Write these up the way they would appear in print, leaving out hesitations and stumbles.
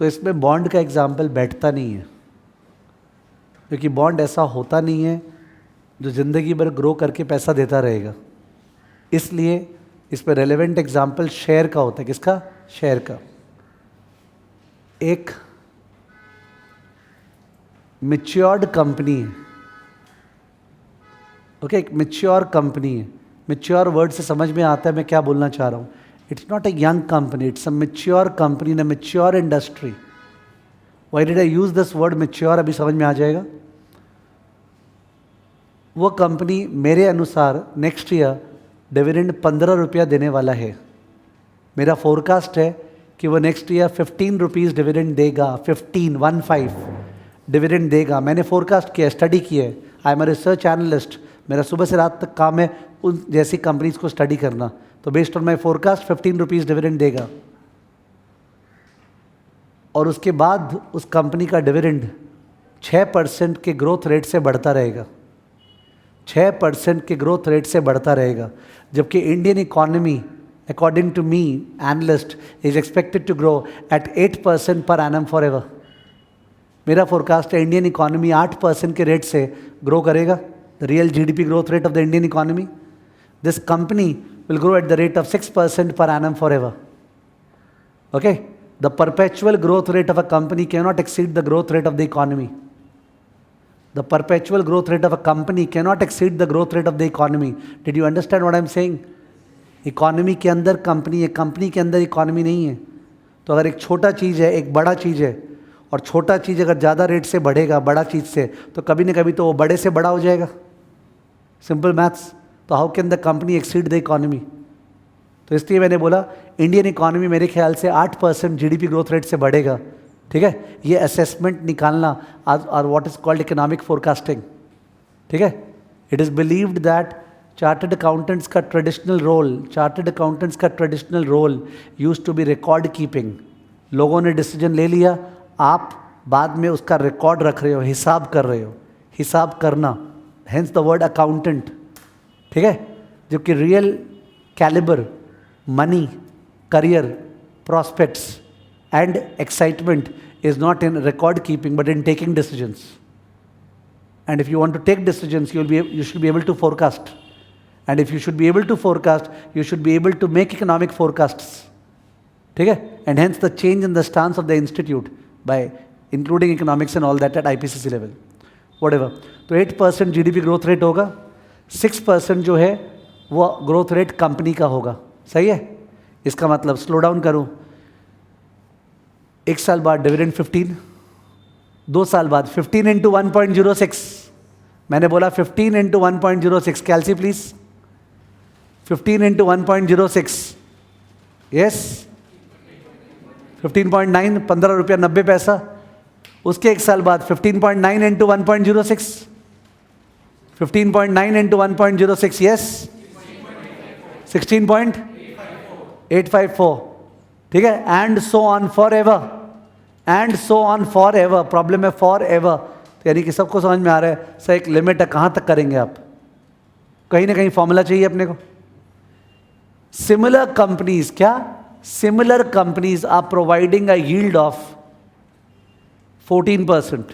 तो इसमें बॉन्ड का एग्जाम्पल बैठता नहीं है, क्योंकि बॉन्ड ऐसा होता नहीं है जो ज़िंदगी भर ग्रो करके पैसा देता रहेगा। इसलिए इस पर रेलेवेंट एग्जाम्पल शेयर का होता है। किसका? शेयर का। एक मैच्योर्ड कंपनी है, ओके, एक मैच्योर कंपनी है। मैच्योर वर्ड से समझ में आता है मैं क्या बोलना चाह रहा हूँ। It's not a young company, it's a mature company in a mature industry. Why did I use this word mature, अभी समझ में आ जाएगा। वो कंपनी मेरे अनुसार नेक्स्ट ईयर डिविडेंड 15 रुपया देने वाला है। मेरा फोरकास्ट है कि वो नेक्स्ट ईयर 15 रुपीज़ डिविडेंड देगा। 15 डिविडेंड देगा। मैंने फोरकास्ट किया, स्टडी किया है। I am a research analyst. मेरा सुबह से रात तक काम है उन जैसी कंपनीज को स्टडी करना। तो based on my forecast 15 rupees dividend देगा। और उसके बाद उस कंपनी का डिविडेंड 6% के ग्रोथ रेट से बढ़ता रहेगा। 6% के ग्रोथ रेट से बढ़ता रहेगा। जबकि Indian economy according to me analyst is expected to grow at 8% per annum forever. मेरा फोरकास्ट है इंडियन इकोनॉमी 8% के रेट से ग्रो करेगा। The real GDP growth rate of the Indian economy. This company will grow at the rate of 6% per annum forever. Okay, the perpetual growth rate of a company cannot exceed the growth rate of the economy. The perpetual growth rate of a company cannot exceed the growth rate of the economy. Did you understand what I am saying? Economy के अंदर company है, company के अंदर economy नहीं है। तो अगर एक छोटा चीज़ है, एक बड़ा चीज़ है, और छोटा चीज़ अगर ज़्यादा रेट से बढ़ेगा बड़ा चीज़ से, तो कभी ना कभी तो वो बड़े से बड़ा हो जाएगा। Simple maths. तो how can the company exceed the economy? तो इसलिए मैंने बोला इंडियन इकोनॉमी मेरे ख्याल से 8% जीडीपी ग्रोथ रेट से बढ़ेगा। ठीक है, ये असेसमेंट निकालना और what is called economic forecasting. ठीक है, it is believed that chartered accountants का traditional role used to be record keeping. लोगों ने डिसीजन ले लिया, आप बाद में उसका रिकॉर्ड रख रहे हो, हिसाब कर रहे हो। हिसाब करना, हेंस द वर्ड अकाउंटेंट। ठीक है, जबकि real calibre, money, career, prospects and excitement is not in record keeping but in taking decisions. And if you want to take decisions, you should be able to forecast. And if you should be able to forecast, you should be able to make economic forecasts. ठीक है, and hence the change in the stance of the institute by including economics and all that at IPCC level, whatever. तो 8% GDP growth rate होगा, 6% जो है वो growth rate company का होगा। सही है? इसका मतलब स्लो डाउन करूँ, 1 साल बाद डिविडेंड 15, 2 साल बाद 15 इंटू 1.06। मैंने बोला 15 into 1.06। Calci please, 15 into 1.06, yes 15.9, 15 रुपया 90 पैसा। उसके 1 साल बाद 15.9 इंटू 1.06, 15.9 इंटू 1.06, यस 16.854। ठीक है, and so on for ever, and so on for ever. Problem है फॉर एवर, तो यानी कि सबको समझ में आ रहा है सर एक लिमिट है, कहाँ तक करेंगे आप? कहीं ना कहीं फॉर्मूला चाहिए अपने को। सिमिलर कंपनीज, क्या similar companies are providing a yield of 14%।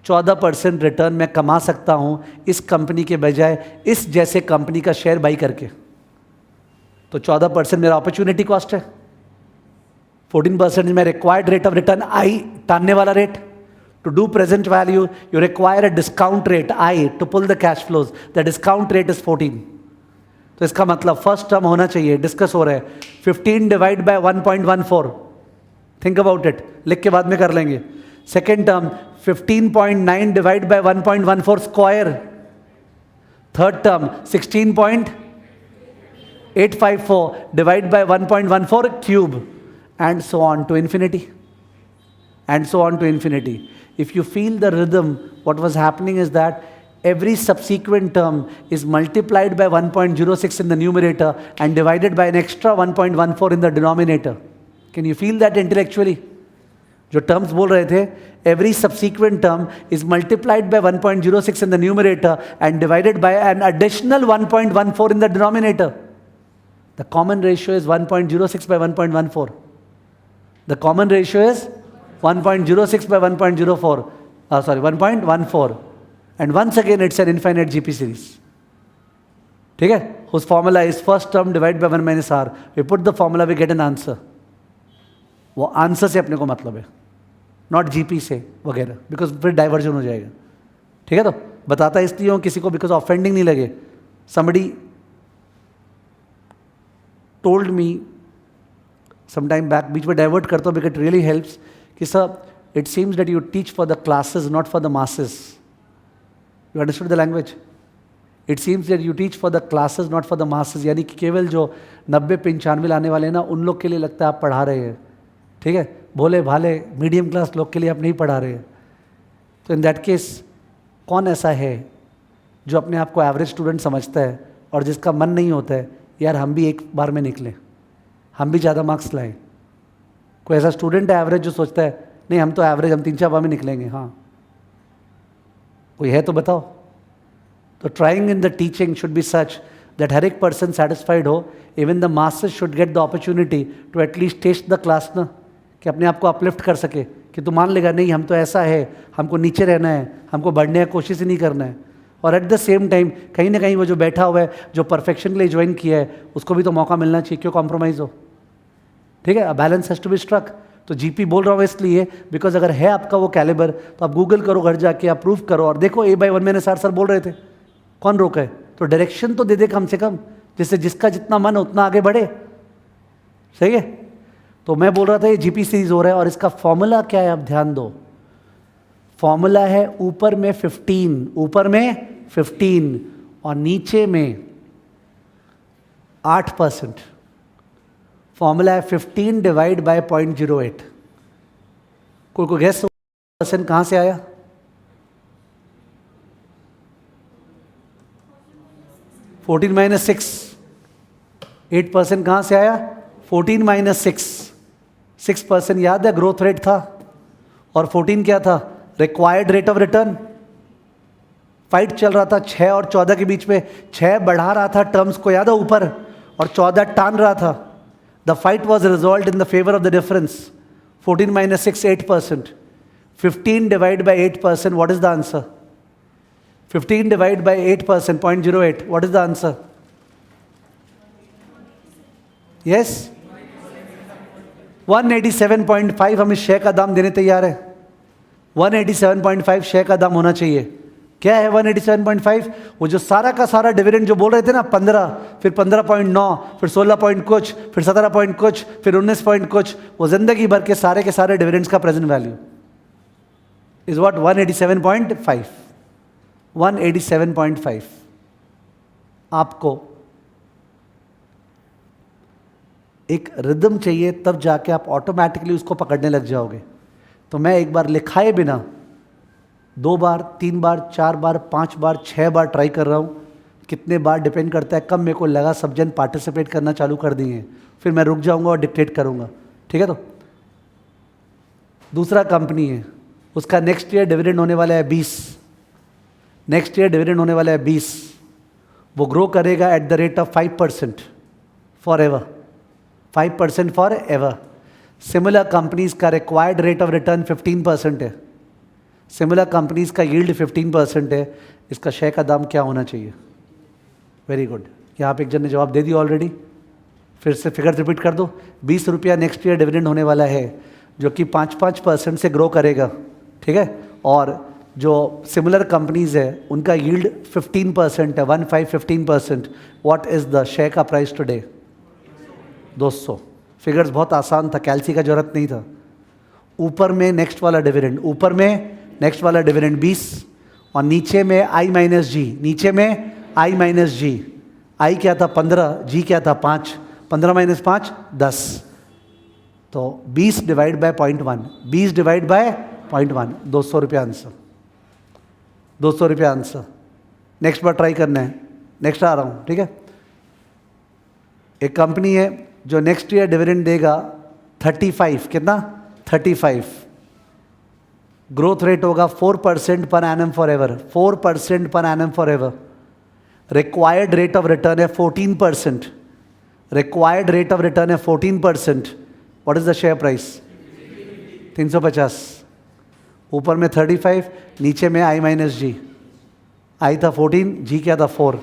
14% return मैं कमा सकता हूं इस कंपनी के बजाय इस जैसे कंपनी का शेयर बाई करके। तो 14% मेरा अपॉर्चुनिटी कॉस्ट है, 14% में required rate of return I, टानने वाला rate. To do present value you require a discount rate I to pull the cash flows, the discount rate is 14। तो इसका मतलब फर्स्ट टर्म होना चाहिए, डिस्कस हो रहा है 15 divide by 1.14। Think about it, लिख के बाद में कर लेंगे। Second term 15.9 divide by 1.14 square. Third term 16.854 divide by 1.14 cube, and so on to infinity, and so on to infinity. If you feel the rhythm, what was happening is that every subsequent term is multiplied by 1.06 in the numerator and divided by an extra 1.14 in the denominator. Can you feel that intellectually? जो terms बोल रहे थे, every subsequent term is multiplied by 1.06 in the numerator and divided by an additional 1.14 in the denominator. The common ratio is 1.06 by 1.14. The common ratio is 1.06 by 1.04, sorry 1.14, and once again it's an infinite GP series. ठीक है, whose formula is first term divided by 1 minus r. We put the formula, we get an answer. वो answer से अपने को मतलब है, not GP से वगैरह, बिकॉज फिर डाइवर्जन हो जाएगा. ठीक है, तो बताता इसलिए हूँ किसी को बिकॉज ऑफेंडिंग नहीं लगे. Somebody told me some time back, बीच में डाइवर्ट करता हूँ बिकॉज इट रियली हेल्प्स, कि sir it seems that you teach for the classes not for the masses. You understood the language? It seems that you teach for the classes not for the masses, यानी कि केवल जो 90-95 लाने वाले हैं ना, उन लोग के लिए लगता है आप पढ़ा रहे हैं. ठीक है, भोले भाले मीडियम क्लास लोग के लिए आप नहीं पढ़ा रहे हैं. तो इन दैट केस कौन ऐसा है जो अपने आप को एवरेज स्टूडेंट समझता है और जिसका मन नहीं होता है यार हम भी एक बार में निकलें, हम भी ज़्यादा मार्क्स लाएं? कोई ऐसा स्टूडेंट है एवरेज जो सोचता है नहीं हम तो एवरेज, हम 3-4 बार में निकलेंगे? हाँ, कोई है तो बताओ. तो trying in the teaching should be such that हर एक पर्सन सेटिस्फाइड हो. Even the masses should get the opportunity to at least test the class ना, कि अपने आप को अपलिफ्ट कर सके, कि तू मान लेगा नहीं हम तो ऐसा है, हमको नीचे रहना है, हमको बढ़ने की कोशिश ही नहीं करना है. और एट द सेम टाइम कहीं ना कहीं वो जो बैठा हुआ है, जो परफेक्शन के लिए ज्वाइन किया है, उसको भी तो मौका मिलना चाहिए. क्यों कॉम्प्रोमाइज़ हो? ठीक है, balance has to be struck. तो जीपी बोल रहा हूँ इसलिए बिकॉज अगर है आपका वो कैलिबर तो आप गूगल करो, घर जाके आप प्रूफ करो और देखो A/1 मैंने सर बोल रहे थे, कौन रोका है? तो डायरेक्शन तो दे दे कम से कम, जिससे जिसका जितना मन है उतना आगे बढ़े. सही है. तो मैं बोल रहा था ये जीपी सीरीज हो रहा है और इसका फॉर्मूला क्या है आप ध्यान दो. फॉर्मूला है ऊपर में 15, ऊपर में 15 और नीचे में 8%. फॉर्मूला है 15 डिवाइड बाय 0.08. कोई गैस परसेंट कहां से आया? -6. 8% कहां से आया? 14 - 6. 6% याद है ग्रोथ रेट था, और 14 क्या था? Required rate of return. Fight चल रहा था 6 और 14 के बीच में. 6 बढ़ा रहा था टर्म्स को, याद है, ऊपर, और 14 टान रहा था. The fight was resolve in the favour of the difference. 14 - 6 8%. 15 divide by 8%, what is the answer? 15 divided by 8%, 0.08. What is the answer? Yes? 187.5. हम इस शेयर का दाम देने तैयार है. 187.5 शेयर का दाम होना चाहिए. क्या है 187.5? वो जो सारा का सारा डिविडेंड जो बोल रहे थे ना, 15, फिर 15.9, फिर 16 पॉइंट कुछ, फिर 17 पॉइंट कुछ, फिर 19 पॉइंट कुछ, वो जिंदगी भर के सारे डिविडेंड्स का प्रेजेंट वैल्यू इज व्हाट? 187.5. 187.5. आपको एक रिदम चाहिए, तब जाके आप ऑटोमेटिकली उसको पकड़ने लग जाओगे. तो मैं एक बार लिखाए बिना 2 बार, 3 बार, 4 बार, 5 बार, 6 बार ट्राई कर रहा हूँ. कितने बार डिपेंड करता है. कब मेरे को लगा सब जन पार्टिसिपेट करना चालू कर दिए, फिर मैं रुक जाऊँगा और डिक्टेट करूँगा. ठीक है. तो दूसरा कंपनी है, उसका नेक्स्ट ईयर डिविडेंड होने वाला है 20. नेक्स्ट ईयर डिविडेंड होने वाला है 20. वो ग्रो करेगा eight the rate of 5% for ever. 5% for ever. Similar companies का रिक्वायर्ड रेट ऑफ रिटर्न 15% है. सिमिलर कंपनीज का यील्ड 15% है. इसका शेयर का दाम क्या होना चाहिए? Very good. यहाँ पे एक जन ने जवाब दे दिया ऑलरेडी. फिर से फिगर रिपीट कर दो. 20 रुपया नेक्स्ट ईयर डिविडेंड होने वाला है, जो कि 5% से ग्रो करेगा. ठीक है. और जो सिमिलर कंपनीज है उनका यील्ड 15% है. 15%. व्हाट इज द शेयर का प्राइस टुडे? 200. फिगर्स बहुत आसान था, कैलसी का जरूरत नहीं था. ऊपर में नेक्स्ट वाला डिविडेंड, ऊपर में नेक्स्ट वाला डिविडेंड 20 और नीचे में I - G. नीचे में I - G. I क्या था? 15. G क्या था? 5. 15 - 5 10. तो 20 डिवाइड बाय 0.1. 20 divide by 0.1. 200 रुपया आंसर. 200 रुपया आंसर. नेक्स्ट बार ट्राई करना है. नेक्स्ट आ रहा हूँ. ठीक है. एक कंपनी है जो नेक्स्ट ईयर डिविडेंड देगा 35. कितना? 35. ग्रोथ रेट होगा 4% पर एनम फॉर एवर. 4% पर annum for ever. Required rate of return है 14%. रिक्वायर्ड रेट ऑफ रिटर्न है 14%. What is the share price? 350, ऊपर में 35, नीचे में i माइनस जी। i था 14, g क्या था 4,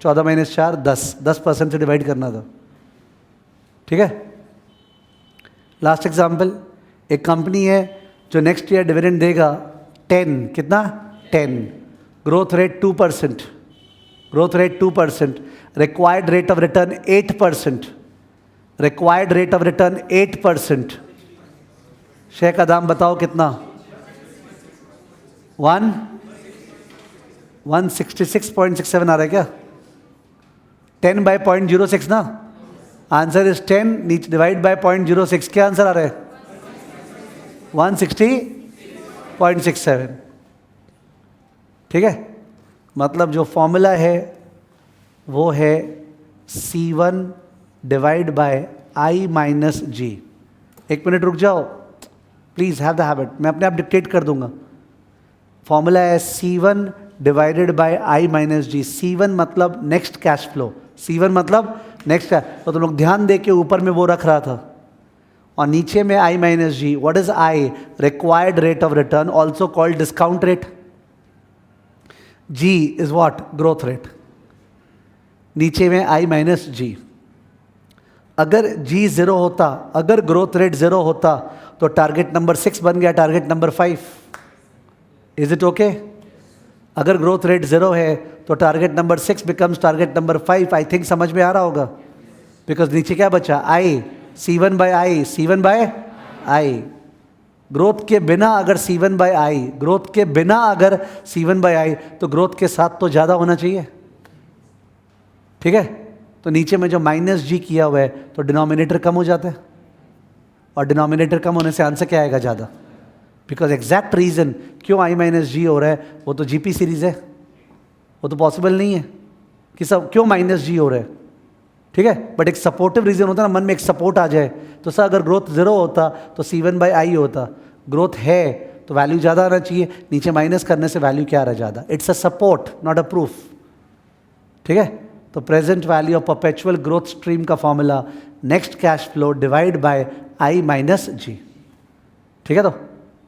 14 माइनस 4 10% से डिवाइड करना था। ठीक है। लास्ट एग्जाम्पल, एक कंपनी है जो नेक्स्ट ईयर डिविडेंड देगा 10, कितना 10, growth rate 2%, growth rate 2%, required rate of return 8%, required rate of return 8%। Share का दाम बताओ कितना? 166.67 आ रहा है क्या? 10 बाय 0.06 ना, आंसर इज 10, नीचे डिवाइड बाय 0.06, क्या आंसर आ रहा है? 160.67। ठीक है, मतलब जो फॉर्मूला है वो है C1 divide by I minus G. एक मिनट रुक जाओ प्लीज, हैव द हैबिट, मैं अपने आप डिक्टेट कर दूंगा। फॉर्मूला है C1 divided by I minus G. C1 मतलब नेक्स्ट कैश फ्लो, C1 मतलब नेक्स्ट, तो तुम लोग ध्यान दे के ऊपर में वो रख रहा था और नीचे में I minus G. What is I? Required rate of return, also called discount rate. G is what? Growth rate. नीचे में I माइनस जी। अगर G 0 होता, अगर ग्रोथ रेट 0 होता तो टारगेट नंबर 6 बन गया target number 5। Is it okay? अगर ग्रोथ रेट 0 है तो target number 6 becomes target number 5। I think समझ में आ रहा होगा, बिकॉज नीचे क्या बचा? I, C1 by I, C1 by I। ग्रोथ के बिना अगर C1 बाय I, ग्रोथ के बिना अगर C1 बाय I, तो ग्रोथ के साथ तो ज़्यादा होना चाहिए। ठीक है, तो नीचे में जो माइनस जी किया हुआ है तो डिनोमिनेटर कम हो जाता है, और डिनोमिनेटर कम होने से आंसर क्या आएगा? ज़्यादा। बिकॉज एग्जैक्ट रीज़न क्यों I माइनस जी हो रहा है वो तो GP सीरीज़ है, वो तो पॉसिबल नहीं है कि सब क्यों माइनस जी हो रहा है। ठीक है, बट एक सपोर्टिव रीज़न होता है ना, मन में एक सपोर्ट आ जाए। तो सर अगर ग्रोथ 0 होता तो C1 बाई I होता, ग्रोथ है तो वैल्यू ज़्यादा आना चाहिए, नीचे माइनस करने से वैल्यू क्या आ रहा है? ज़्यादा। It's a support not a proof. ठीक है, तो present value of perpetual growth stream का formula next cash flow divide by I minus G. ठीक है, तो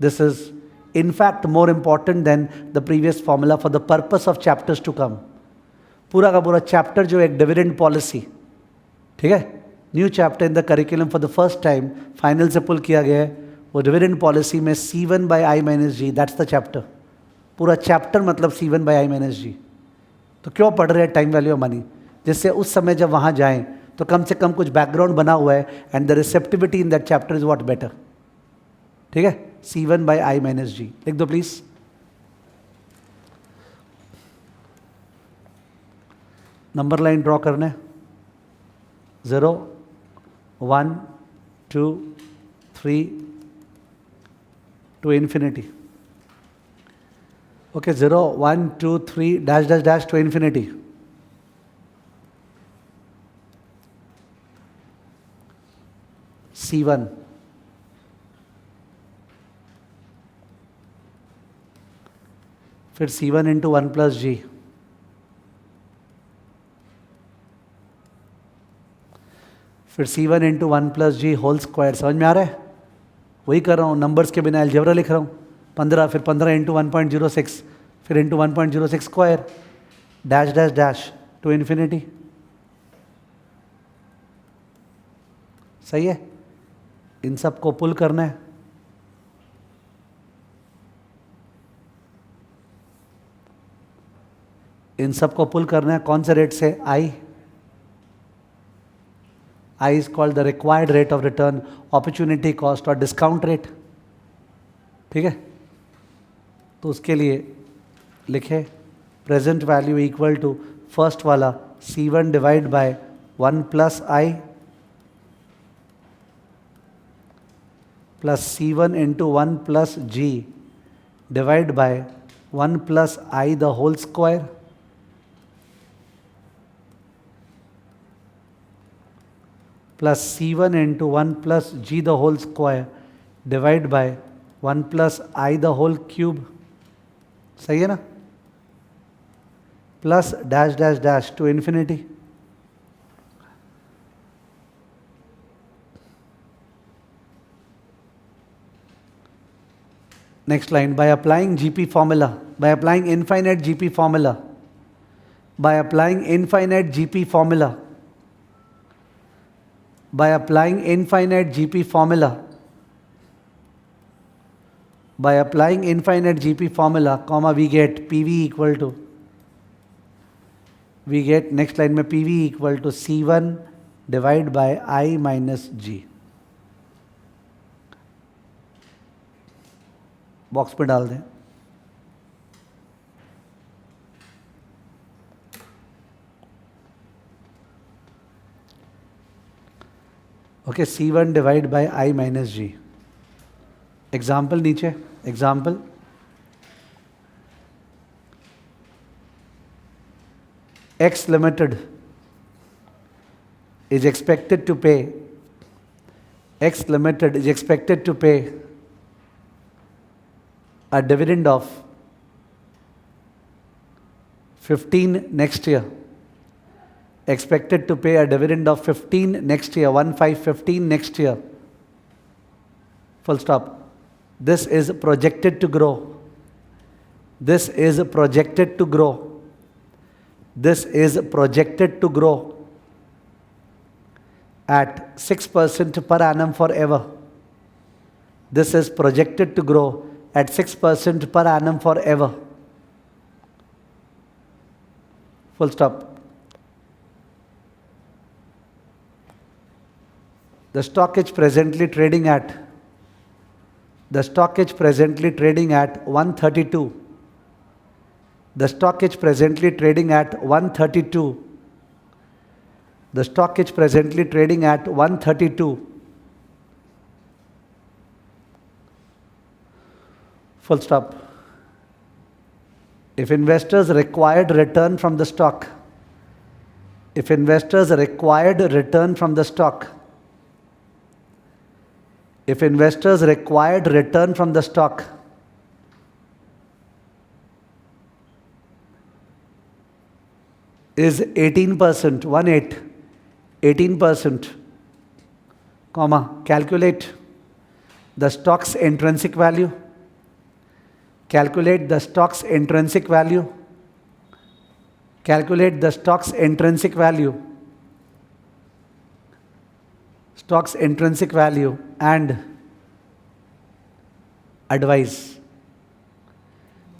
this is in fact more important than the previous formula for the purpose of chapters to come। पूरा का पूरा chapter जो एक dividend policy, ठीक है, new chapter in the curriculum for the first time final से पुल किया गया है, वो डिविडेंड पॉलिसी में C1 by I minus G, that's the chapter. पूरा चैप्टर मतलब C1 बाई I माइनस जी। तो क्यों पढ़ रहे हैं? टाइम वैल्यू ऑफ मनी, जिससे उस समय जब वहाँ जाएं तो कम से कम कुछ बैकग्राउंड बना हुआ है, and the receptivity in that chapter is what better. ठीक है, C1 बाई I माइनस जी लिख दो प्लीज। नंबर लाइन ड्रॉ करना है, 0 1 2 3 to infinity. Okay, 0 1 2 3 dash dash dash to infinity. C1 फिर C1 इंटू 1 प्लस जी, फिर C1 into 1 plus G whole square. समझ में आ रहा है? वही कर रहा हूँ, नंबर्स के बिना अलजेब्रा लिख रहा हूँ। 15, फिर 15 इंटू 1.06, फिर into 1.06 square, dash dash dash to infinity. सही है, इन सब को पुल करना है। इन सब को पुल करना है कौन से रेट से? I is called the required rate of return, opportunity cost और डिस्काउंट रेट। ठीक है, तो उसके लिए लिखे present value equal to first वाला C1 divide by 1 plus I plus C1 into 1 plus G divide by 1 plus I the whole square plus C1 into 1 plus G the whole square divide by 1 plus I the whole cube. सही है ना? Plus dash dash dash to infinity. Next line, by applying GP formula, by applying infinite GP formula, by applying infinite GP formula, by applying infinite GP formula, by applying infinite GP formula, comma, we get PV equal to, we get next line में PV equal to C1 divided by I minus G. Box पे डाल दें. Okay, C1 divide by I minus G. Example नीचे, example X Limited is expected to pay, X Limited is expected to pay a dividend of 15 next year, expected to pay a dividend of 15 next year, 15 next year, full stop. This is projected to grow, this is projected to grow, this is projected to grow at 6% per annum forever. This is projected to grow at 6% per annum forever. Full stop. The stock is presently trading at, the stock is presently trading at 132. The stock is presently trading at 132. The stock is presently trading at 132. Full stop. If investors required return from the stock, if investors required return from the stock, if investors required return from the stock, is 18%, 18%, comma, calculate the stock's intrinsic value, calculate the stock's intrinsic value, calculate the stock's intrinsic value, stock's intrinsic value and advise.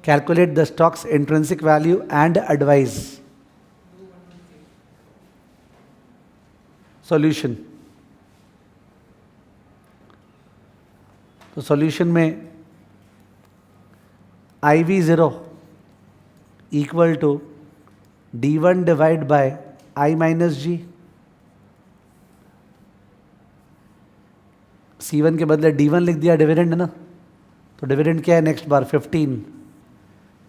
Calculate the stock's intrinsic value and advise. Solution. तो solution में IV0 equal to D1 divide by I minus G. C1 के बदले D1 लिख दिया, dividend है ना, तो dividend क्या है next bar 15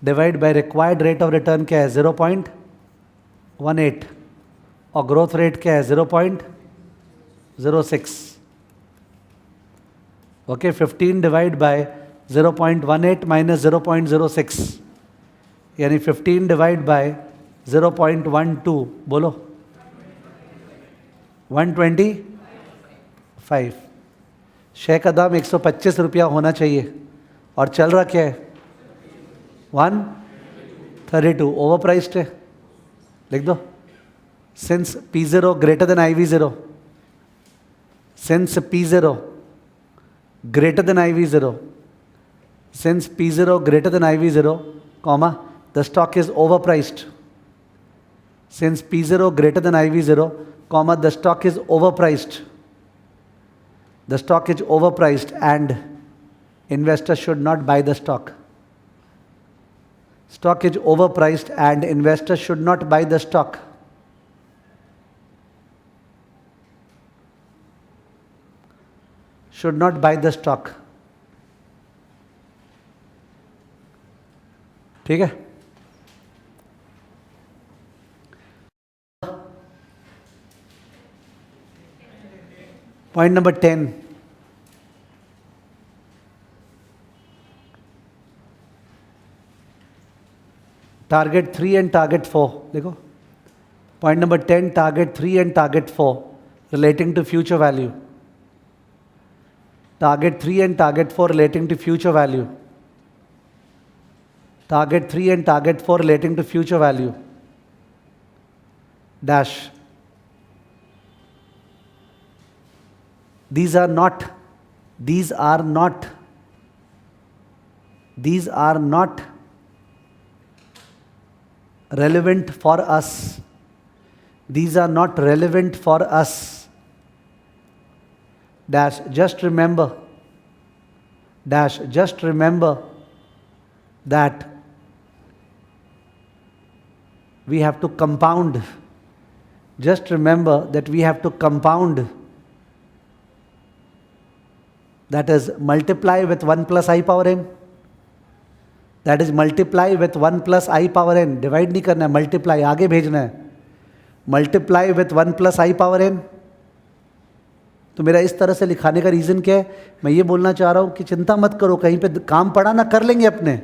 divide by required rate of return क्या है 0.18 और ग्रोथ रेट क्या है 0.06. ओके, 15 डिवाइड बाय 0.18 माइनस 0.06 यानी 15 डिवाइड बाय 0.12, बोलो 125. शेयर का दाम 125 रुपया होना चाहिए और चल रहा क्या है 132. ओवर प्राइस्ड है, लिख दो. Since P0 greater than IV0, since P0 greater than IV0, since P0 greater than IV0, comma, the stock is overpriced. Since P0 greater than IV0, comma, the stock is overpriced. The stock is overpriced and investors should not buy the stock. Stock is overpriced and investors should not buy the stock. Should not buy the stock. ठीक है. Point number 10. Target 3 and target 4. देखो. Point number 10, target 3 and target 4 relating to future value. Target 3 and target 4 relating to future value. target 3 and target 4 relating to future value, dash. These are not relevant for us. These are not relevant for us. Dash, just remember that we have to compound. Just remember that we have to compound. That is, multiply with 1 plus I power n. That is, multiply with 1 plus I power n. Divide नहीं करना है, multiply आगे भेजना है. Multiply with 1 plus I power n. तो मेरा इस तरह से लिखाने का रीज़न क्या है? मैं ये बोलना चाह रहा हूँ कि चिंता मत करो, कहीं पे काम पड़ा ना, कर लेंगे अपने,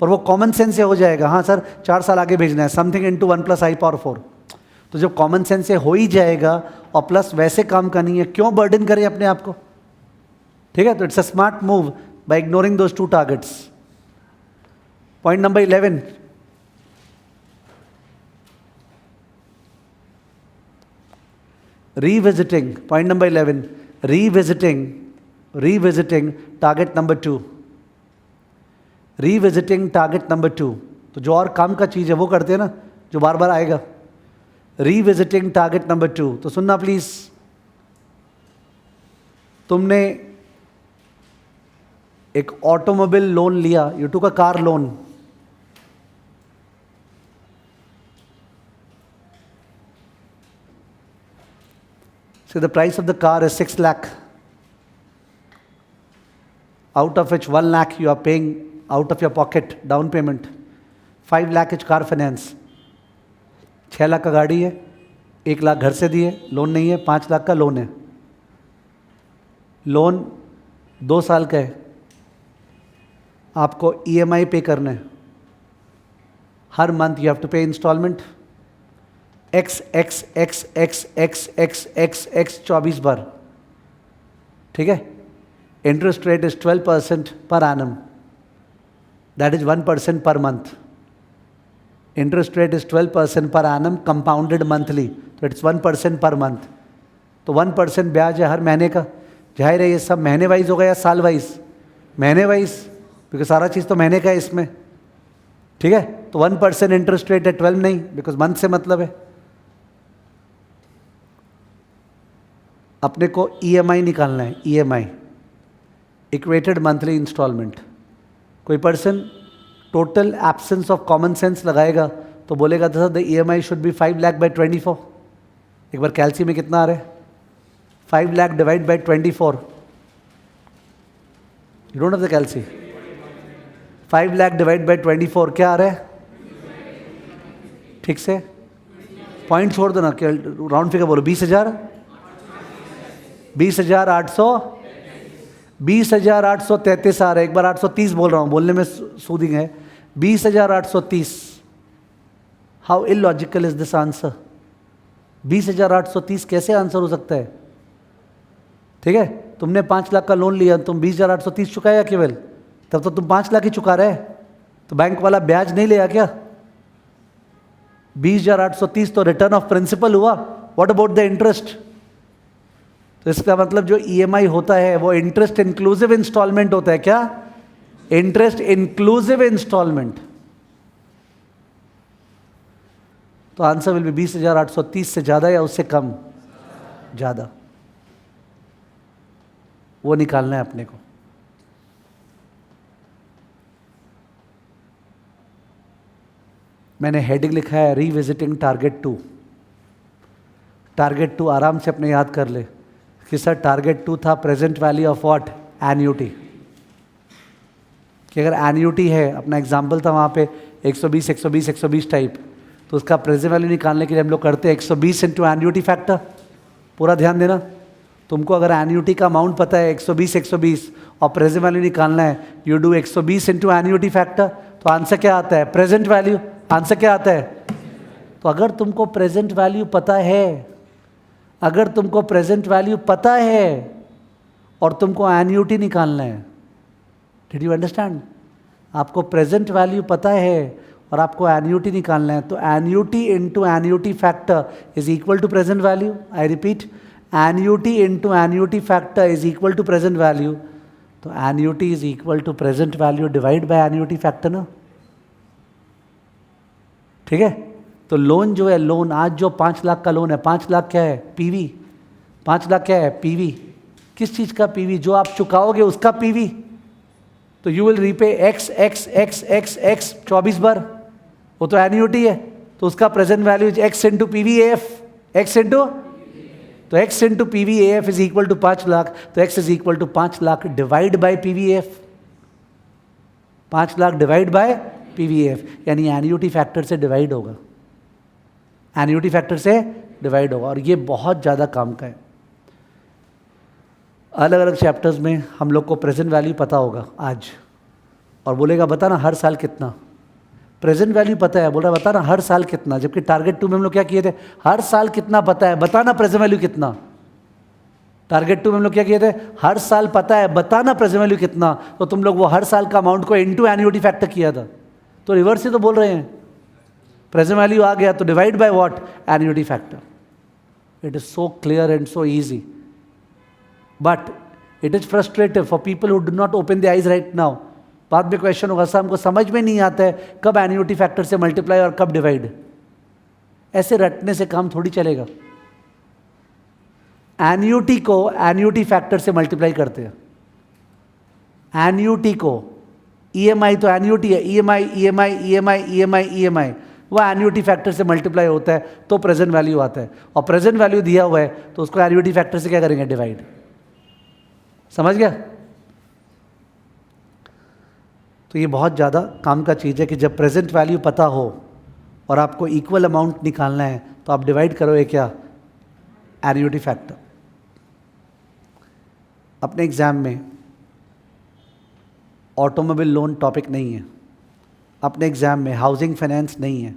पर वो कॉमन सेंस से हो जाएगा. हाँ सर 4 साल आगे भेजना है, समथिंग इंटू 1 प्लस आई पावर 4. तो जब कॉमन सेंस से हो ही जाएगा और प्लस वैसे काम का नहीं है, क्यों बर्डन करें अपने आप को? ठीक है, तो it's a smart move by ignoring those 2 targets. Point number 11, revisiting. Point number 11, revisiting target number 2. Revisiting target number 2. तो जो और काम का चीज़ है वो करते हैं ना, जो बार बार आएगा. Revisiting target number 2. तो सुनना प्लीज, तुमने एक ऑटोमोबाइल लोन लिया, you took a car loan. So the price of the car is 6 lakh, out of which 1 lakh you are paying out of your pocket, down payment. 5 lakh is car finance. 6 lakh का गाड़ी है, 1 लाख घर से दिए, loan नहीं है, 5 लाख का loan है. लोन 2 साल का है, आपको EMI पे करना है. हर मंथ यू हैव टू पे इंस्टॉलमेंट x 24 बार. ठीक है, interest rate is 12% per annum, that is 1% per month. Interest rate is 12% per annum, compounded monthly, तो इट्स 1% पर मंथ. तो 1% ब्याज है हर महीने का. जाहिर है ये सब महीने वाइज होगा या साल वाइज? महीने वाइज, बिकॉज सारा चीज़ तो महीने का है इसमें. ठीक है, तो 1% इंटरेस्ट रेट है, 12 नहीं, बिकॉज मंथ से मतलब है. अपने को EMI निकालना है, EMI, इक्वेटेड मंथली इंस्टॉलमेंट. कोई person total absence of common sense लगाएगा तो बोलेगा sir the EMI should be 5 lakh by 24. एक बार कैलसी में कितना आ रहा है? 5 lakh divide by 24. You don't have the calci. 5 lakh divide by 24 क्या आ रहा है? ठीक से पॉइंट छोड़ दो ना, राउंड फिगर बोलो. 20,000, 20,833 आ रहा है. एक बार 830 बोल रहा हूँ, बोलने में सूदिंग है. 20,830. How illogical is this answer? 20,830 कैसे आंसर हो सकता है? ठीक है, तुमने 5 लाख का लोन लिया, तुम 20,830 चुकाया केवल, तब तो तुम 5 लाख ही चुका रहे. तो बैंक वाला ब्याज नहीं लिया क्या? 20,830 तो रिटर्न ऑफ प्रिंसिपल हुआ. What about the interest? तो इसका मतलब जो EMI होता है वो इंटरेस्ट इंक्लूसिव इंस्टॉलमेंट होता है. क्या? Interest inclusive instalment. तो आंसर विल बी 20,830 से ज़्यादा या उससे कम? ज़्यादा. वो निकालना है अपने को. मैंने हेडिंग लिखा है रीविजिटिंग टारगेट 2. टारगेट 2 आराम से अपने याद कर ले कि सर टारगेट 2 था present value of what? Annuity. कि अगर एन्यूटी है, अपना एग्जाम्पल था वहाँ पे 120 120 120 टाइप, तो उसका प्रेजेंट वैल्यू निकालने के लिए हम लोग करते हैं 120 इंटू एन्यूटी फैक्टर. पूरा ध्यान देना, तुमको अगर एन्यूटी का अमाउंट पता है 120 120 और प्रेजेंट वैल्यू निकालना है, you do 120 into annuity factor. तो आंसर क्या आता है? Present value. आंसर क्या आता है? तो अगर तुमको प्रेजेंट वैल्यू पता है, अगर तुमको प्रेजेंट वैल्यू पता है और तुमको एन्यूटी निकालना है, डिड यू अंडरस्टैंड? आपको प्रेजेंट वैल्यू पता है और आपको एन्युटी निकालना है, तो annuity into annuity factor is equal to present value. I repeat, annuity into annuity factor is equal to present value. तो annuity is equal to present value divide by annuity factor ना, ठीक है। तो loan जो है, loan आज जो 5 लाख का लोन है, 5 लाख क्या है? पीवी। 5 लाख क्या है? पीवी। किस चीज का पीवी? जो आप चुकाओगे उसका पीवी। तो you will repay X X X X X 24 बार, वो तो एन्युटी है, तो उसका present value is X into PV F, X into, तो X into PV F is equal to 5 lakh, तो X is equal to 5 lakh divide by PV F, 5 lakh divide by PV F, यानी annuity factor से divide होगा, annuity factor से divide होगा। और ये बहुत ज़्यादा काम का है। अलग अलग चैप्टर्स में हम लोग को प्रेजेंट वैल्यू पता होगा आज, और बोलेगा बता ना हर साल कितना। प्रेजेंट वैल्यू पता है, बोल रहा बता ना हर साल कितना, जबकि टारगेट 2 में हम लोग क्या किए थे? हर साल कितना पता है, बताना प्रेजेंट वैल्यू कितना। टारगेट 2 में हम लोग क्या किए थे? हर साल पता है, बताना प्रेजेंट वैल्यू कितना। तो तुम लोग वो हर साल का अमाउंट को इनटू एन्युटी फैक्टर किया था, तो रिवर्स ही तो बोल रहे हैं। प्रेजेंट वैल्यू आ गया तो divide by what? Annuity factor. It is so clear and so easy, but it is frustrative for people who do not open the eyes right now. बाद में क्वेश्चन होगा, सर हमको समझ में नहीं आता है कब एन्युटी फैक्टर से मल्टीप्लाई और कब डिवाइड। ऐसे रटने से काम थोड़ी चलेगा। एन्युटी को एन्युटी फैक्टर से मल्टीप्लाई करते हैं। एन्युटी को, ईएमआई तो एन्युटी है, EMI EMI EMI EMI EMI, वो एन्युटी फैक्टर से मल्टीप्लाई होता है तो प्रेजेंट वैल्यू आता है। और प्रेजेंट वैल्यू दिया हुआ है तो उसको एन्युटी फैक्टर से क्या करेंगे? डिवाइड। समझ गया? तो ये बहुत ज़्यादा काम का चीज़ है कि जब प्रेजेंट वैल्यू पता हो और आपको इक्वल अमाउंट निकालना है तो आप डिवाइड करोगे क्या? Annuity factor. अपने एग्जाम में ऑटोमोबाइल लोन टॉपिक नहीं है, अपने एग्जाम में हाउसिंग फाइनेंस नहीं है,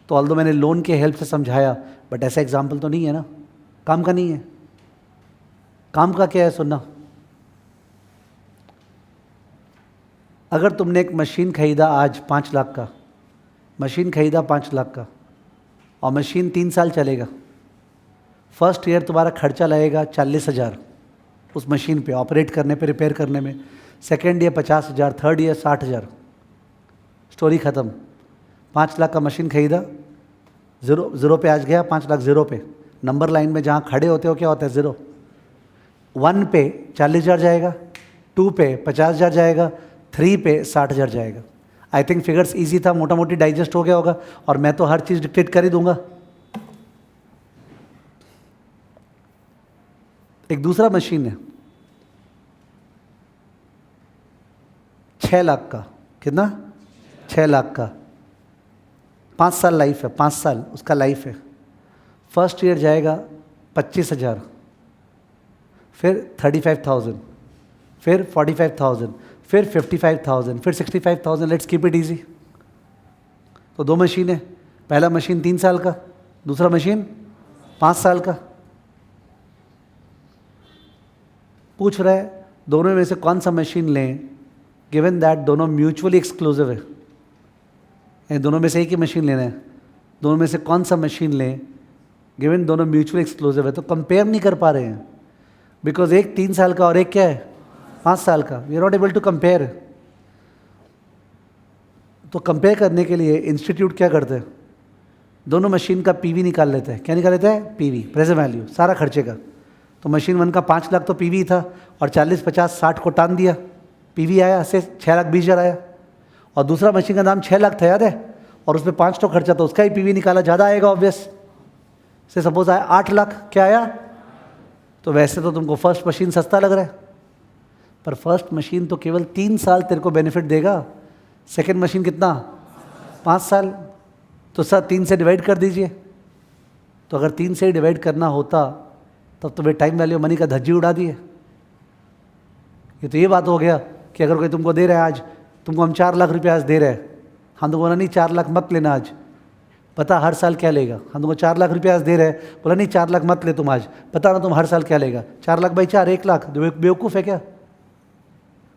तो ऑल्दो मैंने लोन के हेल्प से समझाया, बट ऐसा एग्जाम्पल तो नहीं है ना, काम का नहीं है। काम का क्या है? सुनना। अगर तुमने एक मशीन खरीदा आज 5 लाख का, मशीन खरीदा 5 लाख का, और मशीन 3 साल चलेगा, फर्स्ट ईयर तुम्हारा खर्चा लगेगा 40,000 उस मशीन पे ऑपरेट करने पे, रिपेयर करने में। Second year 50,000, third year 60,000, story ख़त्म। 5 लाख का मशीन खरीदा, ज़ीरो पे आज गया, 5 लाख ज़ीरो पे। नंबर लाइन में जहाँ खड़े होते हो क्या होता है? ज़ीरो। 1 पे 40,000 जाएगा, 2 पे 50,000 जाएगा, 3 पे 60,000 जाएगा। आई थिंक फिगर्स इजी था, मोटा मोटी डाइजेस्ट हो गया होगा, और मैं तो हर चीज़ डिक्टेट कर ही दूंगा। एक दूसरा मशीन है 6 लाख का। कितना? 6 लाख का। 5 साल लाइफ है, 5 साल उसका लाइफ है। फर्स्ट ईयर जाएगा 25,000, फिर 35,000, फिर 45,000, फिर 55,000, फिर 65,000। Let's keep it easy. तो 2 मशीन है, पहला मशीन 3 साल का, दूसरा मशीन 5 साल का। पूछ रहा है दोनों में से कौन सा मशीन लें, गिवन दैट दोनों म्यूचुअली एक्सक्लूसिव है, यानी दोनों में से एक ही मशीन लेना है। दोनों में से कौन सा मशीन लें, गिवन दोनों म्यूचुअली एक्सक्लूसिव है। तो कंपेयर नहीं कर पा रहे हैं, बिकॉज एक 3 साल का और एक क्या है? 5 साल का। We are not able to compare. तो कंपेयर करने के लिए इंस्टीट्यूट क्या करते हैं? दोनों मशीन का पीवी निकाल लेते हैं। क्या निकाल लेते हैं? पीवी, प्रेजेंट वैल्यू, सारा खर्चे का। तो मशीन 1 का 5 लाख तो पीवी था, और 40, 50, 60 को टान दिया, पीवी आया से 6,20,000 आया। और दूसरा मशीन का दाम 6 लाख था, याद है, और उसमें 5 तो खर्चा, तो उसका ही पीवी निकाला, ज़्यादा आएगा ऑब्वियस से। सपोज आया 8 लाख, क्या आया? तो वैसे तो तुमको फर्स्ट मशीन सस्ता लग रहा है, पर फर्स्ट मशीन तो केवल 3 साल तेरे को बेनिफिट देगा, सेकेंड मशीन कितना? 5 साल। तो सर 3 से डिवाइड कर दीजिए। तो अगर 3 से ही डिवाइड करना होता तब तो वे टाइम वैल्यू मनी का धज्जी उड़ा दिए। ये तो ये बात हो गया कि अगर कोई तुमको दे रहा है आज, तुमको हम 4 लाख रुपये आज दे रहे हैं, हम तो बोला नहीं 4 लाख मत लेना आज, पता हर साल क्या लेगा। हम तुमको 4 लाख रुपये आज दे रहे हैं, बोला नहीं 4 लाख मत ले तुम आज, पता ना तुम हर साल क्या लेगा। 4 लाख बाई 4, 1 लाख। बेवकूफ़ है क्या?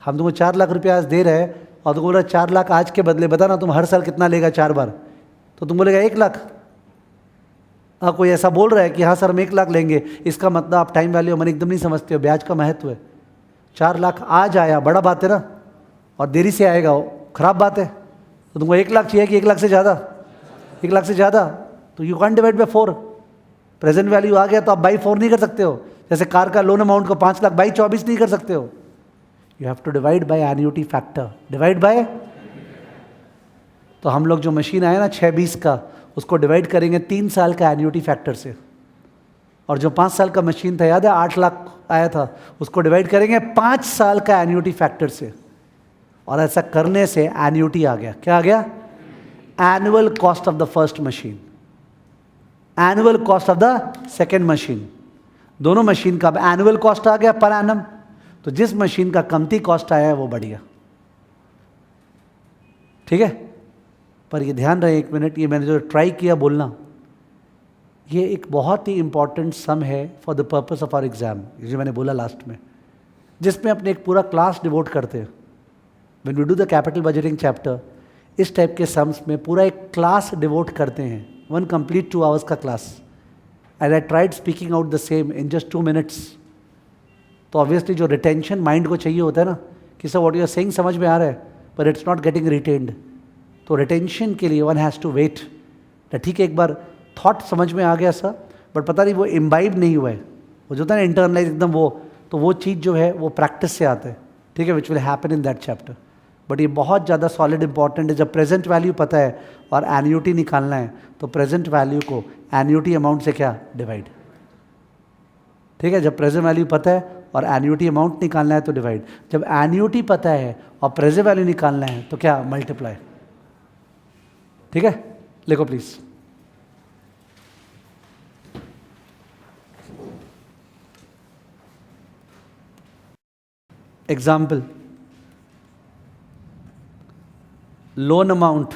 हम तुमको 4 लाख रुपये आज दे रहे हैं और तुम बोला 4 लाख आज के बदले, बता ना तुम हर साल कितना लेगा 4 बार, तो तुम बोलेगा 1 लाख। हाँ, कोई ऐसा बोल रहा है कि हाँ सर हम 1 लाख लेंगे, इसका मतलब आप टाइम वैल्यू मन एकदम नहीं समझते हो, ब्याज का महत्व है। 4 लाख आज आया, बड़ा बात है ना, और देरी से आएगा वो खराब बात है। तो तुमको 1 लाख चाहिए कि 1 लाख से ज़्यादा? 1 लाख से ज़्यादा, तो you can divide by 4। Present value आ गया तो आप बाई 4 नहीं कर सकते हो। जैसे कार का लोन अमाउंट को 5 लाख बाई 24 नहीं कर सकते हो। You have to divide by annuity factor, divide by. तो हम लोग जो मशीन आया ना 620 का, उसको डिवाइड करेंगे 3 साल का एन्युटी फैक्टर से। और जो 5 साल का मशीन था, याद है 8 लाख आया था, उसको डिवाइड करेंगे 5 साल का एन्युटी फैक्टर से। और ऐसा करने से एन्युटी आ गया। क्या आ गया? Annual cost of the first machine, annual cost of the second machine. दोनों मशीन का एनुअल कॉस्ट आ गया पर एनम। तो जिस मशीन का कमती कॉस्ट आया है वो बढ़ गया। ठीक है, पर ये ध्यान रहे 1 मिनट, ये मैंने जो ट्राई किया बोलना, ये एक बहुत ही इंपॉर्टेंट सम है for the purpose of our exam, जो मैंने बोला लास्ट में, जिसमें अपने एक पूरा क्लास डिवोट करते हैं। When we do the capital budgeting chapter, इस टाइप के सम्स में पूरा एक क्लास डिवोट करते हैं, 1 कंप्लीट 2 आवर्स का class. And I tried speaking out the same in just 2 minutes. तो ऑब्वियसली जो रिटेंशन माइंड को चाहिए होता है ना, कि sir what you are saying समझ में आ रहा है, पर इट्स नॉट गेटिंग रिटेन्ड। तो रिटेंशन के लिए वन हैज़ टू वेट। ठीक है, एक बार थॉट समझ में आ गया सर, बट पता नहीं वो इम्बाइब नहीं हुआ है, वो जो होता है ना इंटरनलाइज एकदम, तो वो चीज़ जो है वो प्रैक्टिस से आता है। ठीक है, which will happen in that chapter. But ये बहुत ज़्यादा सॉलिड इंपॉर्टेंट है। जब प्रेजेंट वैल्यू पता है और एन्युटी निकालना है, तो प्रेजेंट वैल्यू को एन्युटी अमाउंट से क्या डिवाइड। ठीक है, जब प्रेजेंट वैल्यू पता है और एन्युटी अमाउंट निकालना है तो डिवाइड। जब एन्युटी पता है और प्रेजेंट वैल्यू निकालना है तो क्या मल्टीप्लाई। ठीक है, लिखो please. Example, loan amount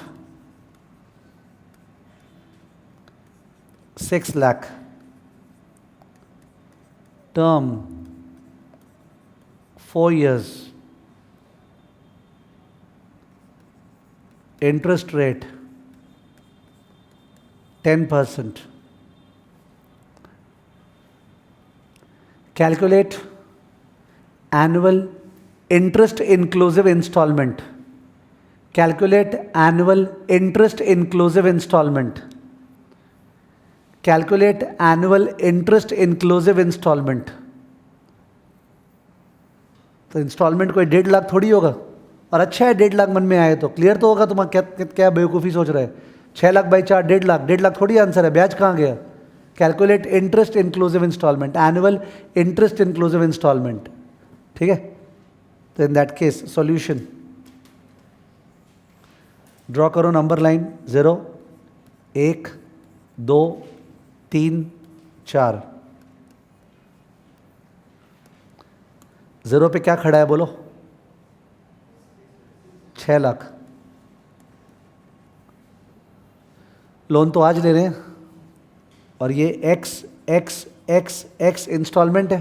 6 lakh, term 4 years, interest rate 10%. Calculate annual interest inclusive installment. Calculate annual interest inclusive installment. Calculate annual interest inclusive installment. तो इंस्टॉलमेंट कोई 1.5 लाख थोड़ी होगा। और अच्छा है 1.5 लाख मन में आए तो क्लियर तो होगा। तुम क्या बेवकूफ़ी सोच रहे हैं? 6 लाख बाई 4 1.5 लाख, 1.5 लाख थोड़ी आंसर है, ब्याज कहाँ गया? Calculate interest inclusive instalment, annual interest inclusive instalment. ठीक है, तो in that case solution draw करो। Number line 0 1 2 3 4। 0 पे क्या खड़ा है बोलो? 6 लाख। लोन तो आज ले रहे हैं और ये x x x x instalment है।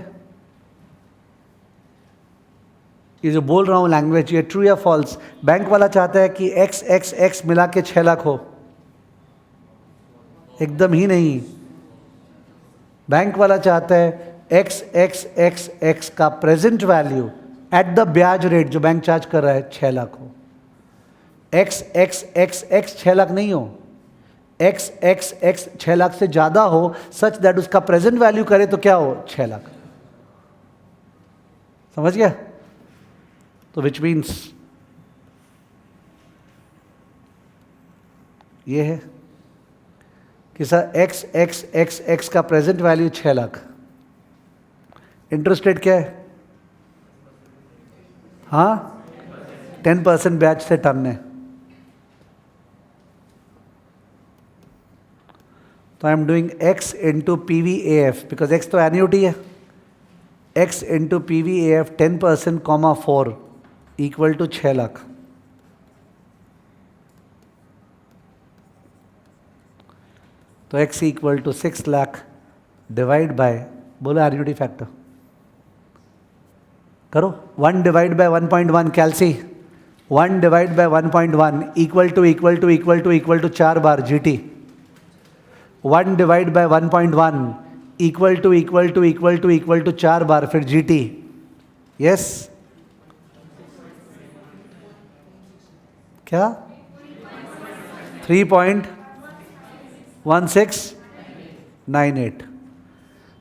ये जो बोल रहा हूँ लैंग्वेज, ये ट्रू या फॉल्स? बैंक वाला चाहता है कि x x x मिला के 6 लाख हो? एकदम ही नहीं। बैंक वाला चाहता है x x x x का प्रेजेंट वैल्यू एट द ब्याज रेट जो बैंक चार्ज कर रहा है 6 लाख हो। x x x x 6 lakh नहीं हो, x x x 6 लाख से ज़्यादा हो, सच दैट उसका प्रेजेंट वैल्यू करे तो क्या हो? 6 लाख। समझ गया? तो विच मीन्स ये है कि sir x x x x का present value 6 lakh. Interest rate क्या है? हाँ, 10% ब्याज से टर्न है। तो I am doing x into PVAF, because x तो एन्युटी है। x into PVAF 10% comma 4 equal to 6 lakh. तो x equal to 6 lakh divide by, बोलो एन्युटी फैक्टर करो, 1 divide by 1.1 calci 1 divide by 1.1 equal to 4 bar GT। 1 divide by 1.1 equal to 4 बार फिर GT। Yes क्या 3.1698।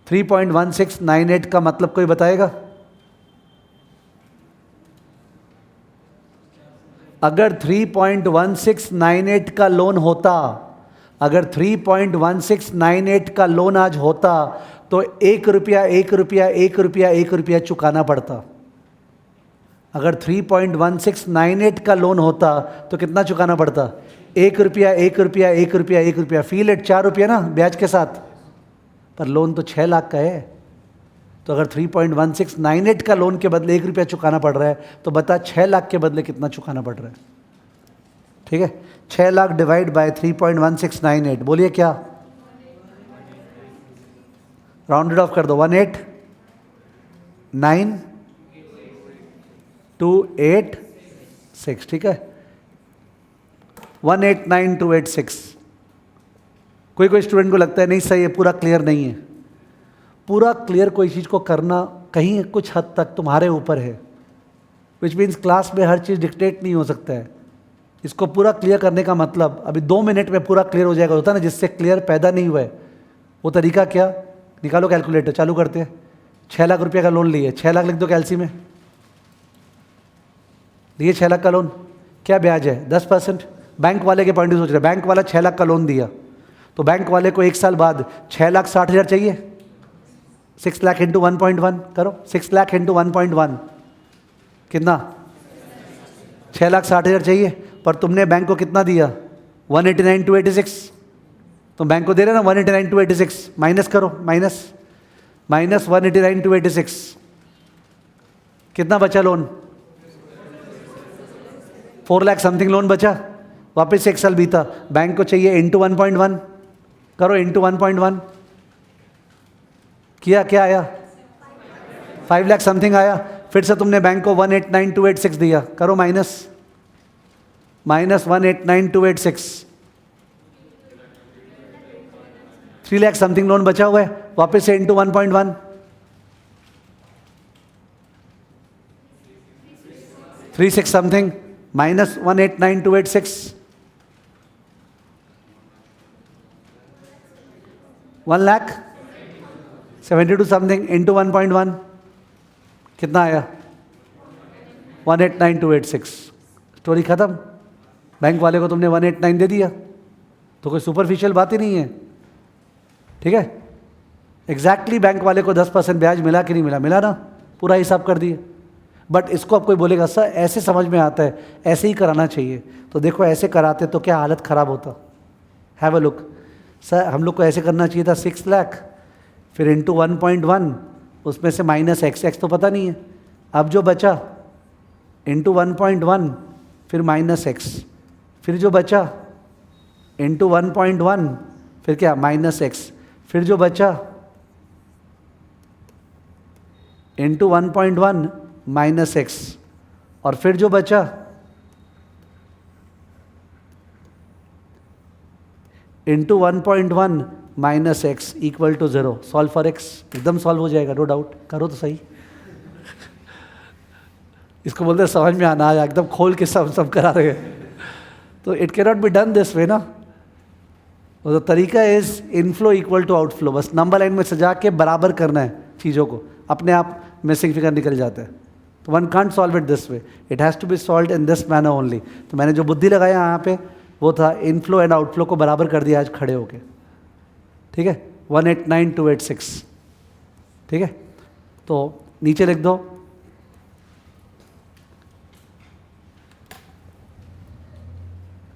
3.1698 का मतलब कोई बताएगा? अगर 3.1698 का लोन होता, अगर 3.1698 का लोन आज होता तो 1 रुपया चुकाना पड़ता। अगर 3.1698 का लोन होता तो कितना चुकाना पड़ता? 1 रुपया। फील इट 4 रुपया ना ब्याज के साथ, पर लोन तो 6 लाख का है। तो अगर 3.1698 का लोन के बदले 1 रुपया चुकाना पड़ रहा है तो बता 6 लाख के बदले कितना चुकाना पड़ रहा है? ठीक है, 6 लाख डिवाइड बाय 3.1698, बोलिए क्या? राउंडेड ऑफ कर दो, 189,286, ठीक है, 189,286। कोई स्टूडेंट को लगता है नहीं सही है, पूरा क्लियर नहीं है। पूरा क्लियर कोई चीज़ को करना कहीं कुछ हद तक तुम्हारे ऊपर है, विच मीन्स क्लास में हर चीज़ डिक्टेट नहीं हो सकता है। इसको पूरा क्लियर करने का मतलब अभी 2 मिनट में पूरा क्लियर हो जाएगा, होता ना, जिससे क्लियर पैदा नहीं हुआ है। वो तरीका क्या? निकालो कैलकुलेटर, चालू करते हैं। 6 लाख रुपये का लोन लिए, 6 लाख लिख दो कैलसी में, लिए 6 लाख का लोन, क्या ब्याज है? 10%। बैंक वाले के पॉइंट सोच रहे, बैंक वाला 6 लाख का लोन दिया तो बैंक वाले को 1 साल बाद 6,60,000 चाहिए। 6 लाख इंटू 1.1 करो, 6 लाख इंटू 1.1 कितना? 6,60,000 चाहिए, पर तुमने बैंक को कितना दिया? 189,286। तुम बैंक को दे रहे ना 189,286, माइनस करो, माइनस 189,286, कितना बचा लोन? 4 लाख समथिंग लोन बचा। वापस 1 साल बीता, बैंक को चाहिए इंटू 1.1 करो, इंटू 1.1 किया, क्या आया? 5 लाख समथिंग आया। फिर से तुमने बैंक को 189,286 दिया, करो माइनस 189,286, 3 लाख समथिंग लोन बचा हुआ है। वापस से into 1.1, 36 something minus 189,286, 1,72 something into 1.1 कितना आया? 189,286। स्टोरी खत्म। बैंक वाले को तुमने 189 दे दिया तो कोई सुपरफिशियल बात ही नहीं है, ठीक है। एग्जैक्टली बैंक वाले को 10% ब्याज मिला कि नहीं मिला? मिला ना, पूरा हिसाब कर दिए। बट इसको अब कोई बोलेगा सर ऐसे समझ में आता है, ऐसे ही कराना चाहिए, तो देखो ऐसे कराते तो क्या हालत ख़राब होता। हैव अ लुक, सर हम लोग को ऐसे करना चाहिए था 6 लाख, फिर इंटू 1.1, उसमें से माइनस एक्स तो पता नहीं है, अब जो बचा इंटू 1.1 फिर माइनस एक्स, फिर जो बचा इंटू 1.1 फिर क्या माइनस एक्स, फिर जो बचा इंटू 1.1 माइनस एक्स, और फिर जो बचा into 1.1 minus x equal to 0। Solve for x, एकदम सॉल्व हो जाएगा, नो डाउट। करो तो सही। इसको बोलते हैं समझ में आना, एकदम खोल के सब करा रहे हैं। तो it cannot be done this way ना। तो तरीका is inflow equal to outflow, बस नंबर लाइन में सजा के बराबर करना है चीज़ों को, अपने आप मिसिंग फिगर निकल जाता है। तो one can't solve it this way, it has to be solve in this manner only. तो मैंने जो बुद्धि लगाया यहाँ पे वो था इनफ्लो एंड आउटफ्लो को बराबर कर दिया आज खड़े होके, ठीक है। 189,286, ठीक है। तो नीचे लिख दो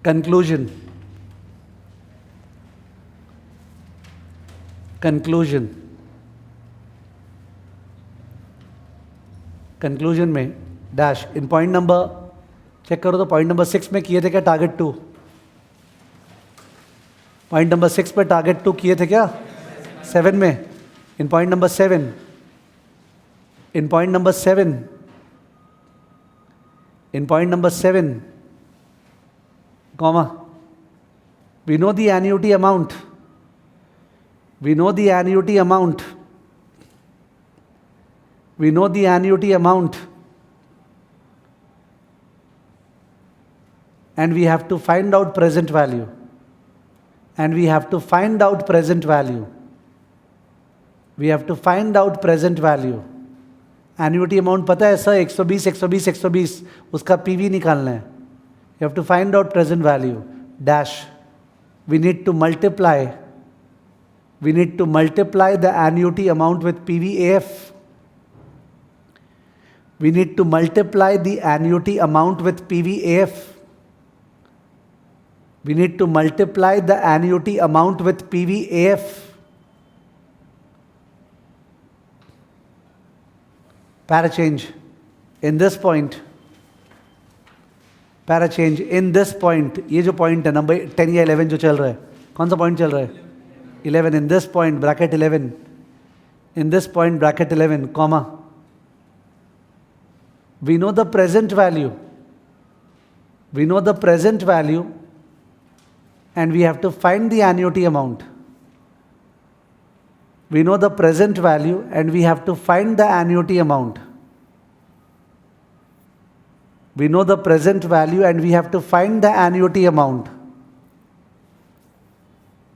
कंक्लूजन, कंक्लूजन में dash in point number check करो तो पॉइंट नंबर 6 में किए थे क्या टारगेट 2? पॉइंट नंबर 6 पे टारगेट 2 किए थे क्या? 7 में, इन point number 7, In point number 7, comma, we know the annuity amount. We know the annuity amount. We know the annuity amount. And we have to find out present value. And we have to find out present value. We have to find out present value. Annuity amount पता है sir 120 120 120, उसका PV निकालना है. You have to find out present value dash. We need to multiply the annuity amount with PVAF. We need to multiply the annuity amount with PVAF. We need to multiply the annuity amount with PVAF. Para change in this point. Para change in this point. ये जो point है number 10 या 11 जो चल रहा है, कौन सा point चल रहा है? 11. In this point bracket 11. In this point bracket 11 comma. We know the present value. We know the present value, and we have to find the annuity amount. We know the present value and we have to find the annuity amount. We know the present value and we have to find the annuity amount.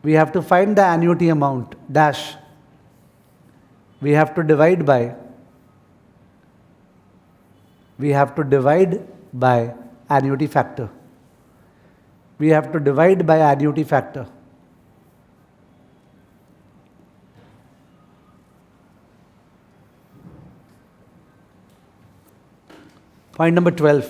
We have to find the annuity amount dash. We have to divide by. We have to divide by annuity factor. We have to divide by annuity factor. Point number 12.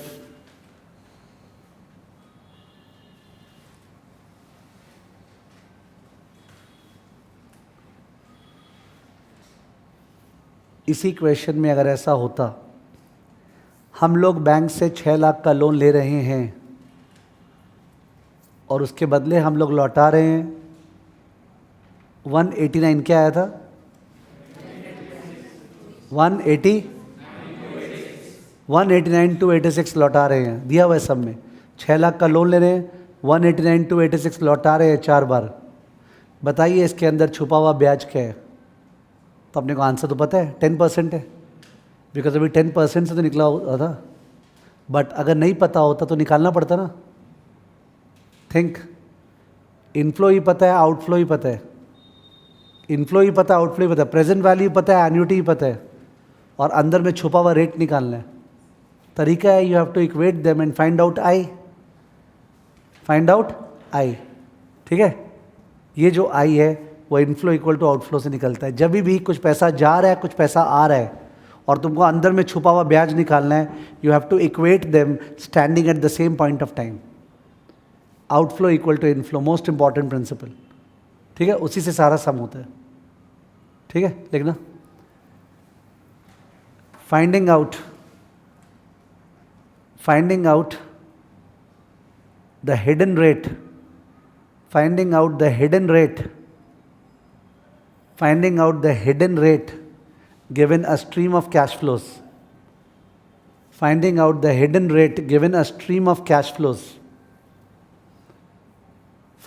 इसी question में अगर ऐसा होता, हम लोग bank से 6 लाख का loan ले रहे हैं और उसके बदले हम लोग लौटा रहे हैं 189, क्या आया था 189 to 86 लौटा रहे हैं, दिया हुआ है सब में. 6 लाख का लोन ले रहे हैं, 189 to 86 लौटा रहे हैं 4 बार. बताइए इसके अंदर छुपा हुआ ब्याज क्या है? तो अपने को आंसर तो पता है 10% है, बिकॉज अभी 10% से तो निकला होता था. बट अगर नहीं पता होता तो निकालना पड़ता ना. थिंक, इनफ्लो ही पता है, आउटफ्लो ही पता है. इनफ्लो ही पता है, आउटफ्लो ही पता है, प्रेजेंट वैल्यू पता है, एन्युटी ही पता है, और अंदर में छुपा हुआ रेट निकालना है. तरीका है, you have to equate them and find out I. ठीक है. ये जो आई है वो इनफ्लो इक्वल टू आउटफ्लो से निकलता है. जब भी कुछ पैसा जा रहा है, कुछ पैसा आ रहा है और तुमको अंदर में छुपा हुआ ब्याज निकालना है, you have to equate them standing at the same point of time. Outflow equal to inflow, most important principle. ठीक है, उसी से सारा सम होता है. ठीक है, लिखना. Finding out the hidden rate, finding out the hidden rate given a stream of cash flows. Finding out the hidden rate given a stream of cash flows.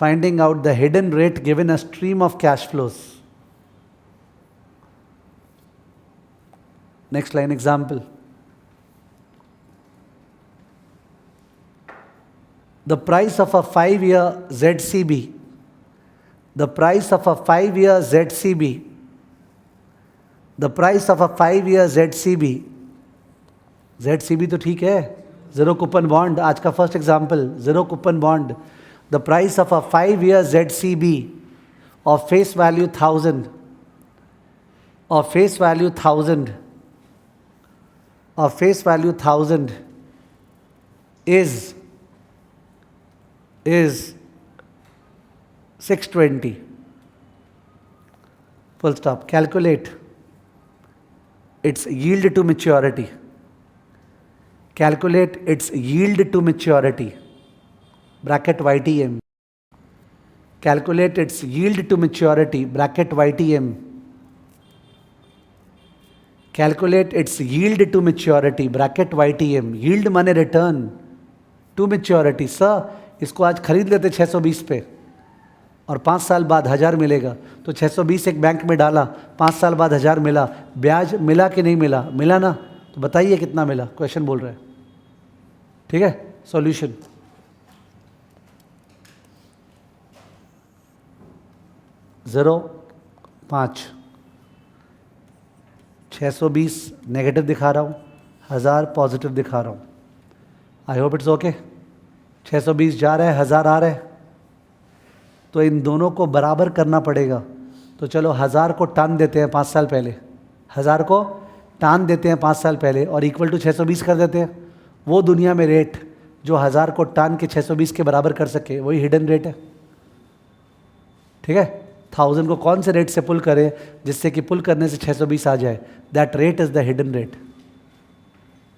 Finding out the hidden rate given a stream of cash flows. Next line example. The price of a 5-year ZCB. The price of a 5-year ZCB. The price of a 5-year ZCB. ZCB तो ठीक है, zero coupon bond. आज का first example, zero coupon bond. The price of a 5-year ZCB of face value 1000. Of face value 1000. Of face value 1000 is 620. Full stop. Calculate its yield to maturity. Calculate its yield to maturity. Bracket YTM. Calculate its yield to maturity. Bracket YTM. Calculate its yield to maturity bracket YTM, yield माने return to maturity. Sir इसको आज खरीद लेते 620 पे और 5 साल बाद 1000 मिलेगा, तो 620 एक बैंक में डाला, 5 साल बाद 1000 मिला, ब्याज मिला कि नहीं मिला? मिला ना, तो बताइए कितना मिला? क्वेश्चन बोल रहे हैं, ठीक है। सॉल्यूशन, ज़ीरो 5, 620 नेगेटिव दिखा रहा हूँ, 1000 पॉजिटिव दिखा रहा हूँ। I hope it's okay. 620 जा रहा है, 1000 आ रहा है, तो इन दोनों को बराबर करना पड़ेगा। तो चलो 1000 को टान देते हैं 5 साल पहले, 1000 को टान देते हैं 5 साल पहले और इक्वल टू 620 कर देते हैं। वो दुनिया में रेट जो 1000 को टान के 620 के बराबर कर सके, वही हिडन रेट है, ठीक है। 1000 को कौन से रेट से पुल करे जिससे कि पुल करने से 620 आ जाए? That rate is the hidden rate.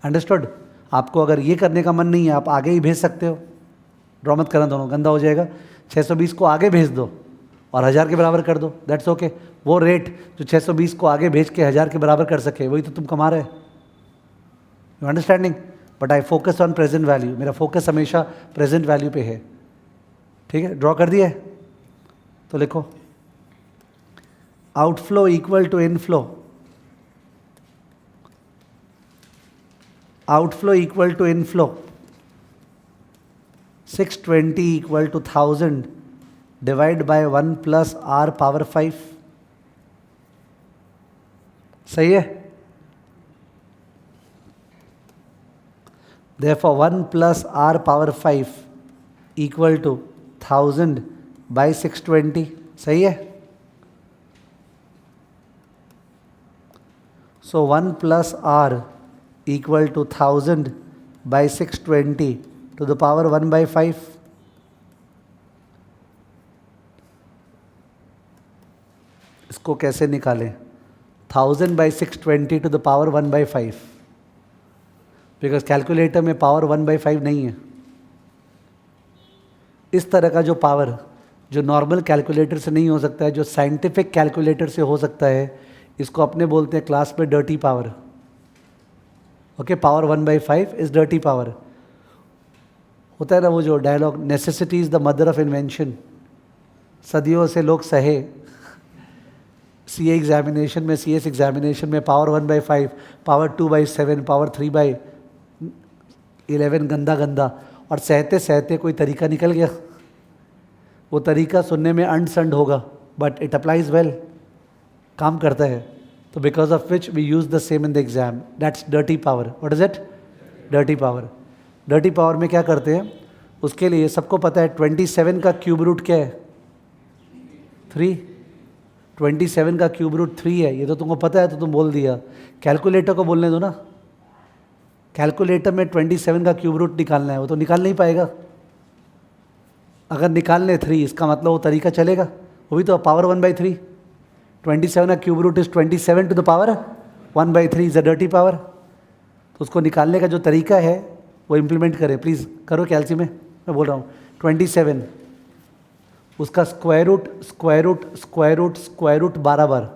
Understood? आपको अगर ये करने का मन नहीं है, आप आगे ही भेज सकते हो। ड्रॉ मत करना, दोनों गंदा हो जाएगा। 620 को आगे भेज दो और 1000 के बराबर कर दो, दैट्स ओके। वो रेट जो 620 को आगे भेज के 1000 के बराबर कर सके, वही तो तुम कमा रहे। You understanding? But I focus on present value, मेरा फोकस हमेशा प्रेजेंट वैल्यू पे है, ठीक है। ड्रॉ कर दिया है तो लिखो, outflow equal to inflow, outflow equal to inflow, 620 equal to 1000 divide by 1 plus R power 5। सही है? Therefore 1 plus R power 5 equal to 1000 by 620। सही है? So 1 plus R equal to 1000 by 620 to the power 1 by 5। इसको कैसे निकालें? 1000 by 620 to the power 1 by 5, because calculator में power 1 by 5 नहीं है। इस तरह का जो पावर जो नॉर्मल कैलकुलेटर से नहीं हो सकता है, जो साइंटिफिक कैलकुलेटर से हो सकता है, इसको अपने बोलते हैं क्लास में dirty power. Okay, power 1 by 5 is dirty power. होता है ना वो जो dialogue, necessity is the mother of invention. सदियों से लोग सहे, सीए एग्जामिनेशन में, सीएस एग्जामिनेशन में power 1 by 5, power 2 by 7, power 3 by 11 गंदा गंदा, और सहते सहते कोई तरीका निकल गया। वो तरीका सुनने में अनसंड होगा, बट इट अप्लाइज वेल, काम करता है। तो because of which we use the same in the exam, that's dirty power. What is it? Dirty power. Dirty power में क्या करते हैं? उसके लिए सबको पता है 27 का क्यूब रूट क्या है? 3। 27 का क्यूब रूट 3 है, ये तो तुमको पता है, तो तुम बोल दिया। कैलकुलेटर को बोलने दो ना, कैलकुलेटर में 27 का क्यूब रूट निकालना है, वो तो निकाल नहीं पाएगा। अगर निकालने 3, इसका मतलब वो तरीका चलेगा, वो भी तो पावर 1 by 3। 27 का cube root is 27 to the power 1 by 3 is a dirty power. तो उसको निकालने का जो तरीका है वो इम्प्लीमेंट करें, प्लीज़ करो कैलसी में। मैं बोल रहा हूँ 27, उसका square root square root square root square root 12 बार।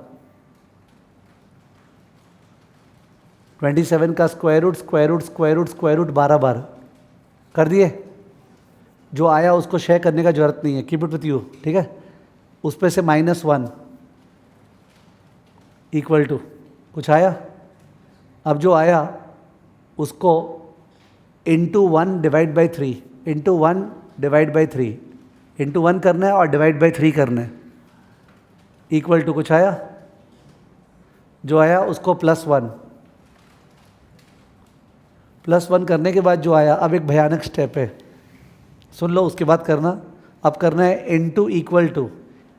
27 का square root square root square root square root 12 बार कर दिए। जो आया उसको शेयर करने का जरूरत नहीं है, कीप इट विथ यू, ठीक है। उस पे से -1 इक्वल टू कुछ आया। अब जो आया उसको into 1 divide by 3, into 1 divide by 3, into 1 करना है और डिवाइड बाई 3 करना है, इक्वल टू कुछ आया। जो आया उसको +1, +1 करने के बाद जो आया, अब एक भयानक स्टेप है, सुन लो, उसके बाद करना। अब करना है into equal to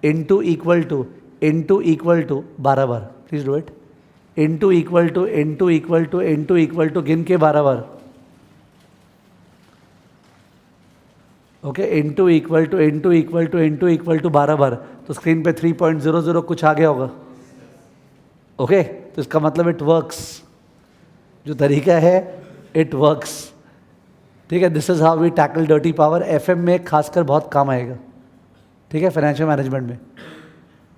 into equal to into equal to 12 बार। Please do it. Into equal to into equal to into equal to गिन के 12 बार। Okay, into equal to into equal to into equal to 12 बार। तो screen पे 3.00 कुछ आ गया होगा। ओके, तो इसका मतलब इट वर्क्स, जो तरीका है इट वर्क्स, ठीक है। This is how we tackle dirty power. FM में खासकर बहुत काम आएगा, ठीक है, फाइनेंशियल मैनेजमेंट में।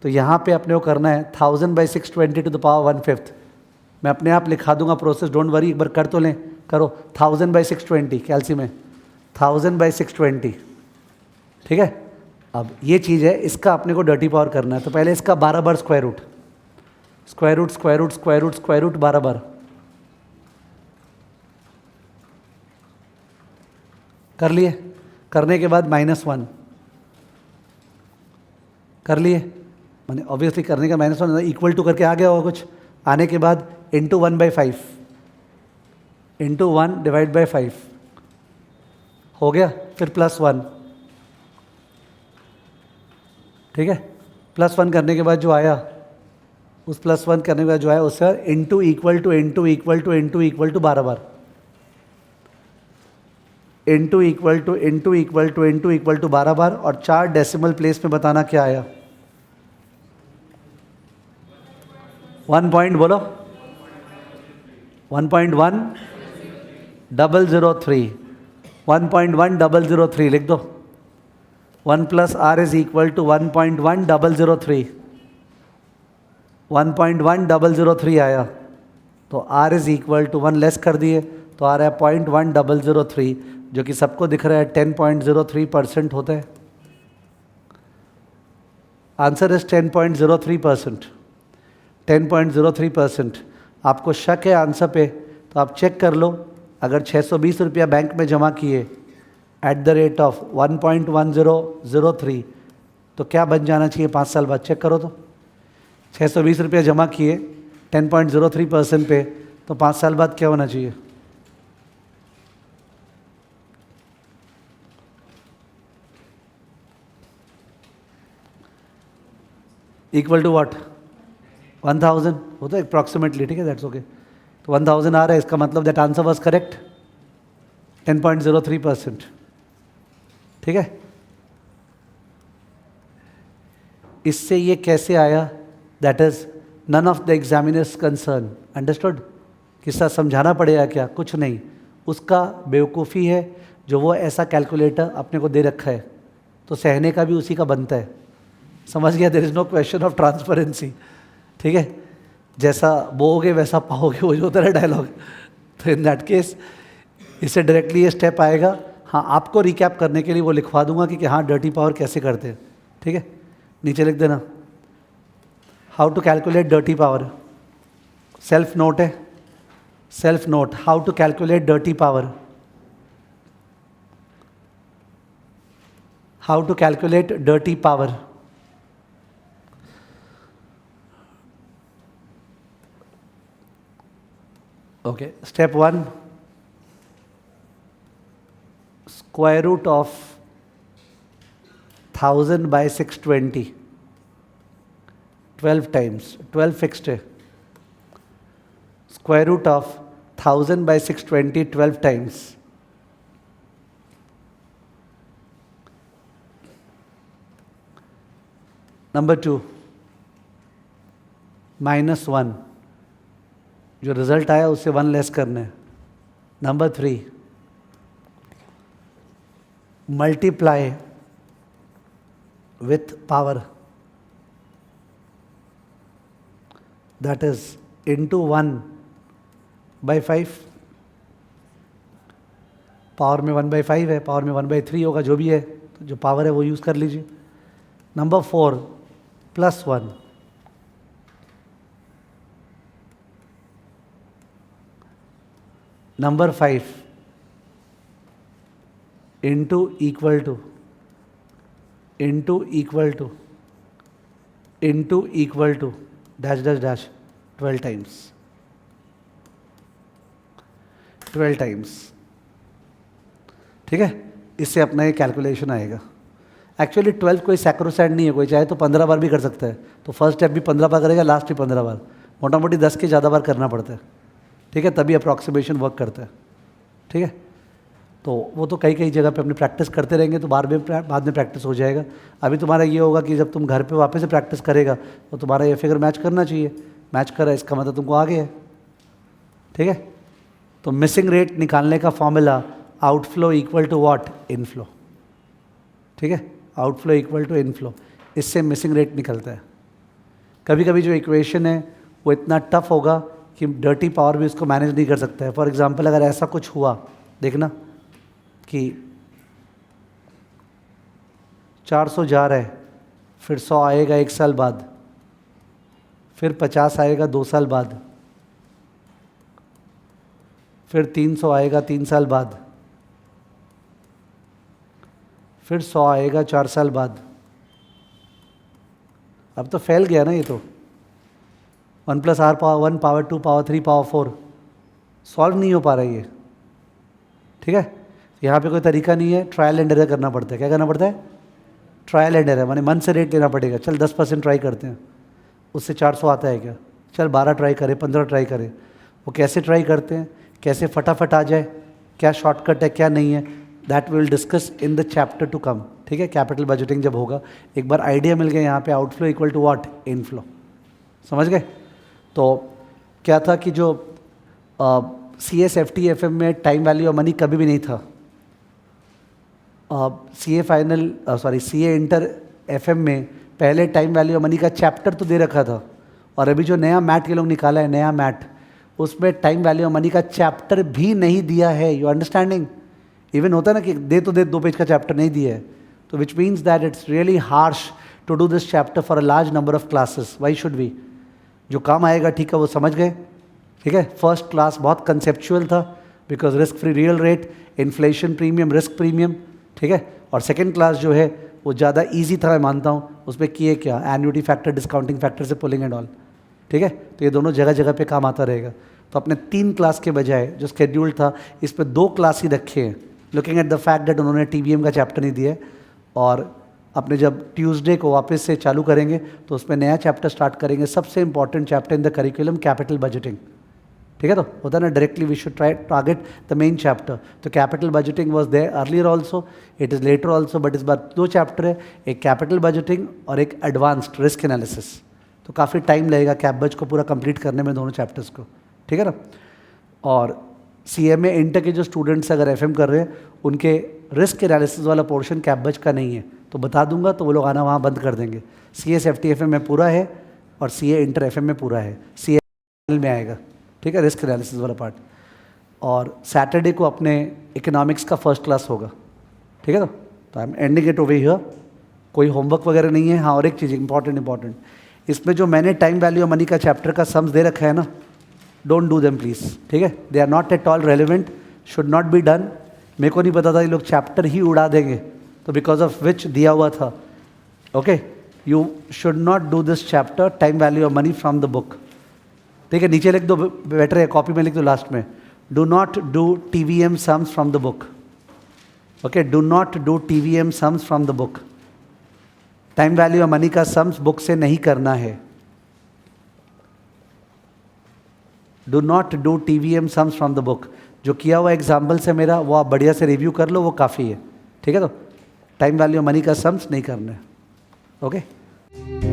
तो यहाँ पे अपने को करना है 1000 by 620 to the power 1/5। मैं अपने आप लिखा दूंगा प्रोसेस, डोंट वरी, एक बार कर तो लें, करो। 1000/620 कैलसी में 1000/620, ठीक है। अब ये चीज़ है, इसका अपने को डर्टी पावर करना है, तो पहले इसका 12 बार square root, square root square root square root square root 12 बार कर लिए। करने के बाद -1 कर लिए, मैंने ऑब्वियसली करने का -1 इक्वल टू करके आ गया होगा कुछ, आने के बाद इंटू 1/5 इंटू 1/5 हो गया, फिर +1, ठीक है। +1 करने के बाद जो आया, उस +1 करने के बाद जो आया उससे into equal to into equal to into equal to 12 बार, into equal to into equal to into equal to 12 बार, और 4 डेसिमल प्लेस में बताना क्या आया। 1 पॉइंट बोलो, 1.1003, 1.1003 लिख दो। 1 + r इज इक्वल टू 1.1003, 1.1003 आया, तो r is equal to 1 less कर दिए तो आ रहा है 0.1003, जो कि सबको दिख रहा है 10.03% होता है। Answer is 10.03%, 10.03%। आपको शक है आंसर पे तो आप चेक कर लो, अगर 620 रुपया बैंक में जमा किए @ 1.1003 तो क्या बन जाना चाहिए 5 साल बाद, चेक करो तो। 620 रुपया जमा किए 10.03% पे, तो 5 साल बाद क्या होना चाहिए? Equal to what? 1000 होता है अप्रॉक्सीमेटली, ठीक है, दैट्स ओके। तो 1000 आ रहा है, इसका मतलब दैट आंसर वाज करेक्ट, 10.03%, ठीक है। इससे ये कैसे आया, that is none of the examiners concern, understood. किस्सा समझाना पड़ेगा क्या? कुछ नहीं, उसका बेवकूफ़ी है जो वो ऐसा कैलकुलेटर अपने को दे रखा है, तो सहने का भी उसी का बनता है, समझ गया। There is no question of transparency, ठीक है। जैसा बोओगे वैसा पाओगे, वो जो होता है डायलॉग। तो इन दैट केस इससे डायरेक्टली ये स्टेप आएगा। हाँ, आपको रिकैप करने के लिए वो लिखवा दूंगा कि हाँ डर्टी पावर कैसे करते हैं, ठीक है। नीचे लिख देना how to calculate dirty power, self note है, self note, how to calculate dirty power, how to calculate dirty power. Okay, step 1, square root of 1000/620, 12 times, 12 fixed है, square root of 1000/620 12 times, number 2 -1, जो result आया उससे 1 less करना है। Number 3 multiply with power, that is into 1/5, power में 1/5 है, power में 1/3 होगा, जो भी है, तो जो पावर है वो यूज़ कर लीजिए। Number 4 +1, number 5 into equal to into equal to into equal to dash dash dash 12 times, 12 times, ठीक है। इससे अपना ये कैलकुलेशन आएगा। एक्चुअली 12 कोई सैक्रोसैंड नहीं है, कोई चाहे तो 15 बार भी कर सकता है। तो फर्स्ट स्टेप भी 15 बार करेगा, लास्ट भी 15 बार, मोटा मोटी 10 के ज़्यादा बार करना पड़ता है, ठीक है, तभी अप्रॉक्सीमेशन वर्क करता है, ठीक है। तो वो तो कई कई जगह पे अपनी प्रैक्टिस करते रहेंगे तो बाद में प्रैक्टिस हो जाएगा। अभी तुम्हारा ये होगा कि जब तुम घर पे वापस से प्रैक्टिस करेगा तो तुम्हारा ये फिगर मैच करना चाहिए, मैच करा, इसका मतलब तुमको आगे है, ठीक है। तो मिसिंग रेट निकालने का formula outflow equal to what? Inflow, ठीक है, आउटफ्लो इक्वल टू इनफ्लो, इससे मिसिंग रेट निकलता है। कभी कभी जो इक्वेशन है वो इतना टफ होगा कि डर्टी पावर भी उसको मैनेज नहीं कर सकता है। फॉर एग्जांपल अगर ऐसा कुछ हुआ, देखना कि 400 जा रहा है, फिर 100 आएगा 1 साल बाद, फिर 50 आएगा 2 साल बाद, फिर 300 आएगा 3 साल बाद, फिर 100 आएगा 4 साल बाद। अब तो फैल गया ना ये तो, 1 + r power 1 power 2 power 3 power 4 solve नहीं हो पा रहा ये, ठीक है। यहाँ पे कोई तरीका नहीं है, ट्रायल एंड एरर करना पड़ता है। क्या करना पड़ता है? ट्रायल एंड एरर, माने मन से रेट लेना पड़ेगा। चल 10% ट्राई करते हैं, उससे 400 आता है क्या? चल 12 ट्राई करें, 15 ट्राई करें। वो कैसे ट्राई करते हैं, कैसे फटाफट आ जाए, क्या शॉर्टकट है क्या नहीं है, that will discuss in the chapter to come, ठीक है। कैपिटल बजटिंग जब होगा, एक बार आइडिया मिल गया यहाँ पे, outflow equal to what? Inflow, समझ गए। तो क्या था कि जो CA/FT/FM में टाइम वैल्यू ऑफ मनी कभी भी नहीं था। CA इंटर FM में पहले टाइम वैल्यू ऑफ मनी का चैप्टर तो दे रखा था, और अभी जो नया मैट ये लोग निकाला है, नया मैट, उसमें टाइम वैल्यू ऑफ मनी का चैप्टर भी नहीं दिया है। You understanding? इवन होता है ना कि दे 2 पेज का चैप्टर नहीं दिया है, तो which means that it's really harsh to do this chapter for a large number of classes. Why should we? जो काम आएगा ठीक है वो समझ गए, ठीक है। फर्स्ट क्लास बहुत कंसेप्चुअल था, because risk free real rate, inflation premium, risk premium, ठीक है। और सेकेंड क्लास जो है वो ज़्यादा ईजी था, मैं मानता हूँ। उसमें किए क्या, एन्युटी फैक्टर, डिस्काउंटिंग फैक्टर से पुलिंग एंड ऑल, ठीक है। तो ये दोनों जगह जगह पे काम आता रहेगा। तो अपने 3 क्लास के बजाय जो स्केड्यूल था, इस पर 2 क्लास ही रखे हैं, looking at the fact that उन्होंने TBM का चैप्टर नहीं दिया है। और अपने जब ट्यूसडे को वापस से चालू करेंगे तो उसमें नया चैप्टर स्टार्ट करेंगे, सबसे important chapter in the curriculum, capital budgeting, ठीक है। तो होता है ना, directly we should try target the main chapter. तो capital budgeting was there earlier also, it is later also, but इस बार 2 चैप्टर है, एक कैपिटल बजटिंग और एक एडवांस्ड रिस्क एनालिसिस। तो काफ़ी टाइम लगेगा कैप बज को पूरा कंप्लीट करने में, दोनों चैप्टर्स को, ठीक है ना। और CMA इंटर के जो स्टूडेंट्स अगर FM कर रहे हैं, उनके रिस्क एनालिसिस वाला पोर्शन कैप बज का नहीं है, तो बता दूंगा तो वो लोग आना वहाँ बंद कर देंगे। CS/FT/FM में पूरा है और CA इंटर FM में पूरा है, CA में आएगा, ठीक है, रिस्क एनालिसिस वाला पार्ट। और सैटरडे को अपने इकोनॉमिक्स का फर्स्ट क्लास होगा, ठीक है। तो I am ending it over here. कोई होमवर्क वगैरह नहीं है। हाँ, और एक चीज़ इंपॉर्टेंट, इसमें जो मैंने टाइम वैल्यू ऑफ मनी का चैप्टर का सम्स दे रखा है ना, डोंट डू देम प्लीज़, ठीक है। They are not at all relevant, should not be done. मेरे को नहीं पता था ये लोग चैप्टर ही उड़ा देंगे, तो बिकॉज ऑफ विच दिया हुआ था। Okay, you should not do this chapter time value of money from the book, ठीक है। नीचे लिख दो, बेटर है कॉपी में लिख दो लास्ट में, do not do TVM sums from the book. Okay, do not do TVM sums from the book. Time value of money का सम्स बुक से नहीं करना है। Do not do TVM sums from the book. जो किया हुआ example से मेरा, वो आप बढ़िया से रिव्यू कर लो, वो काफ़ी है, ठीक है। तो टाइम वैल्यू ऑफ मनी का सम्स नहीं करना है, ओके।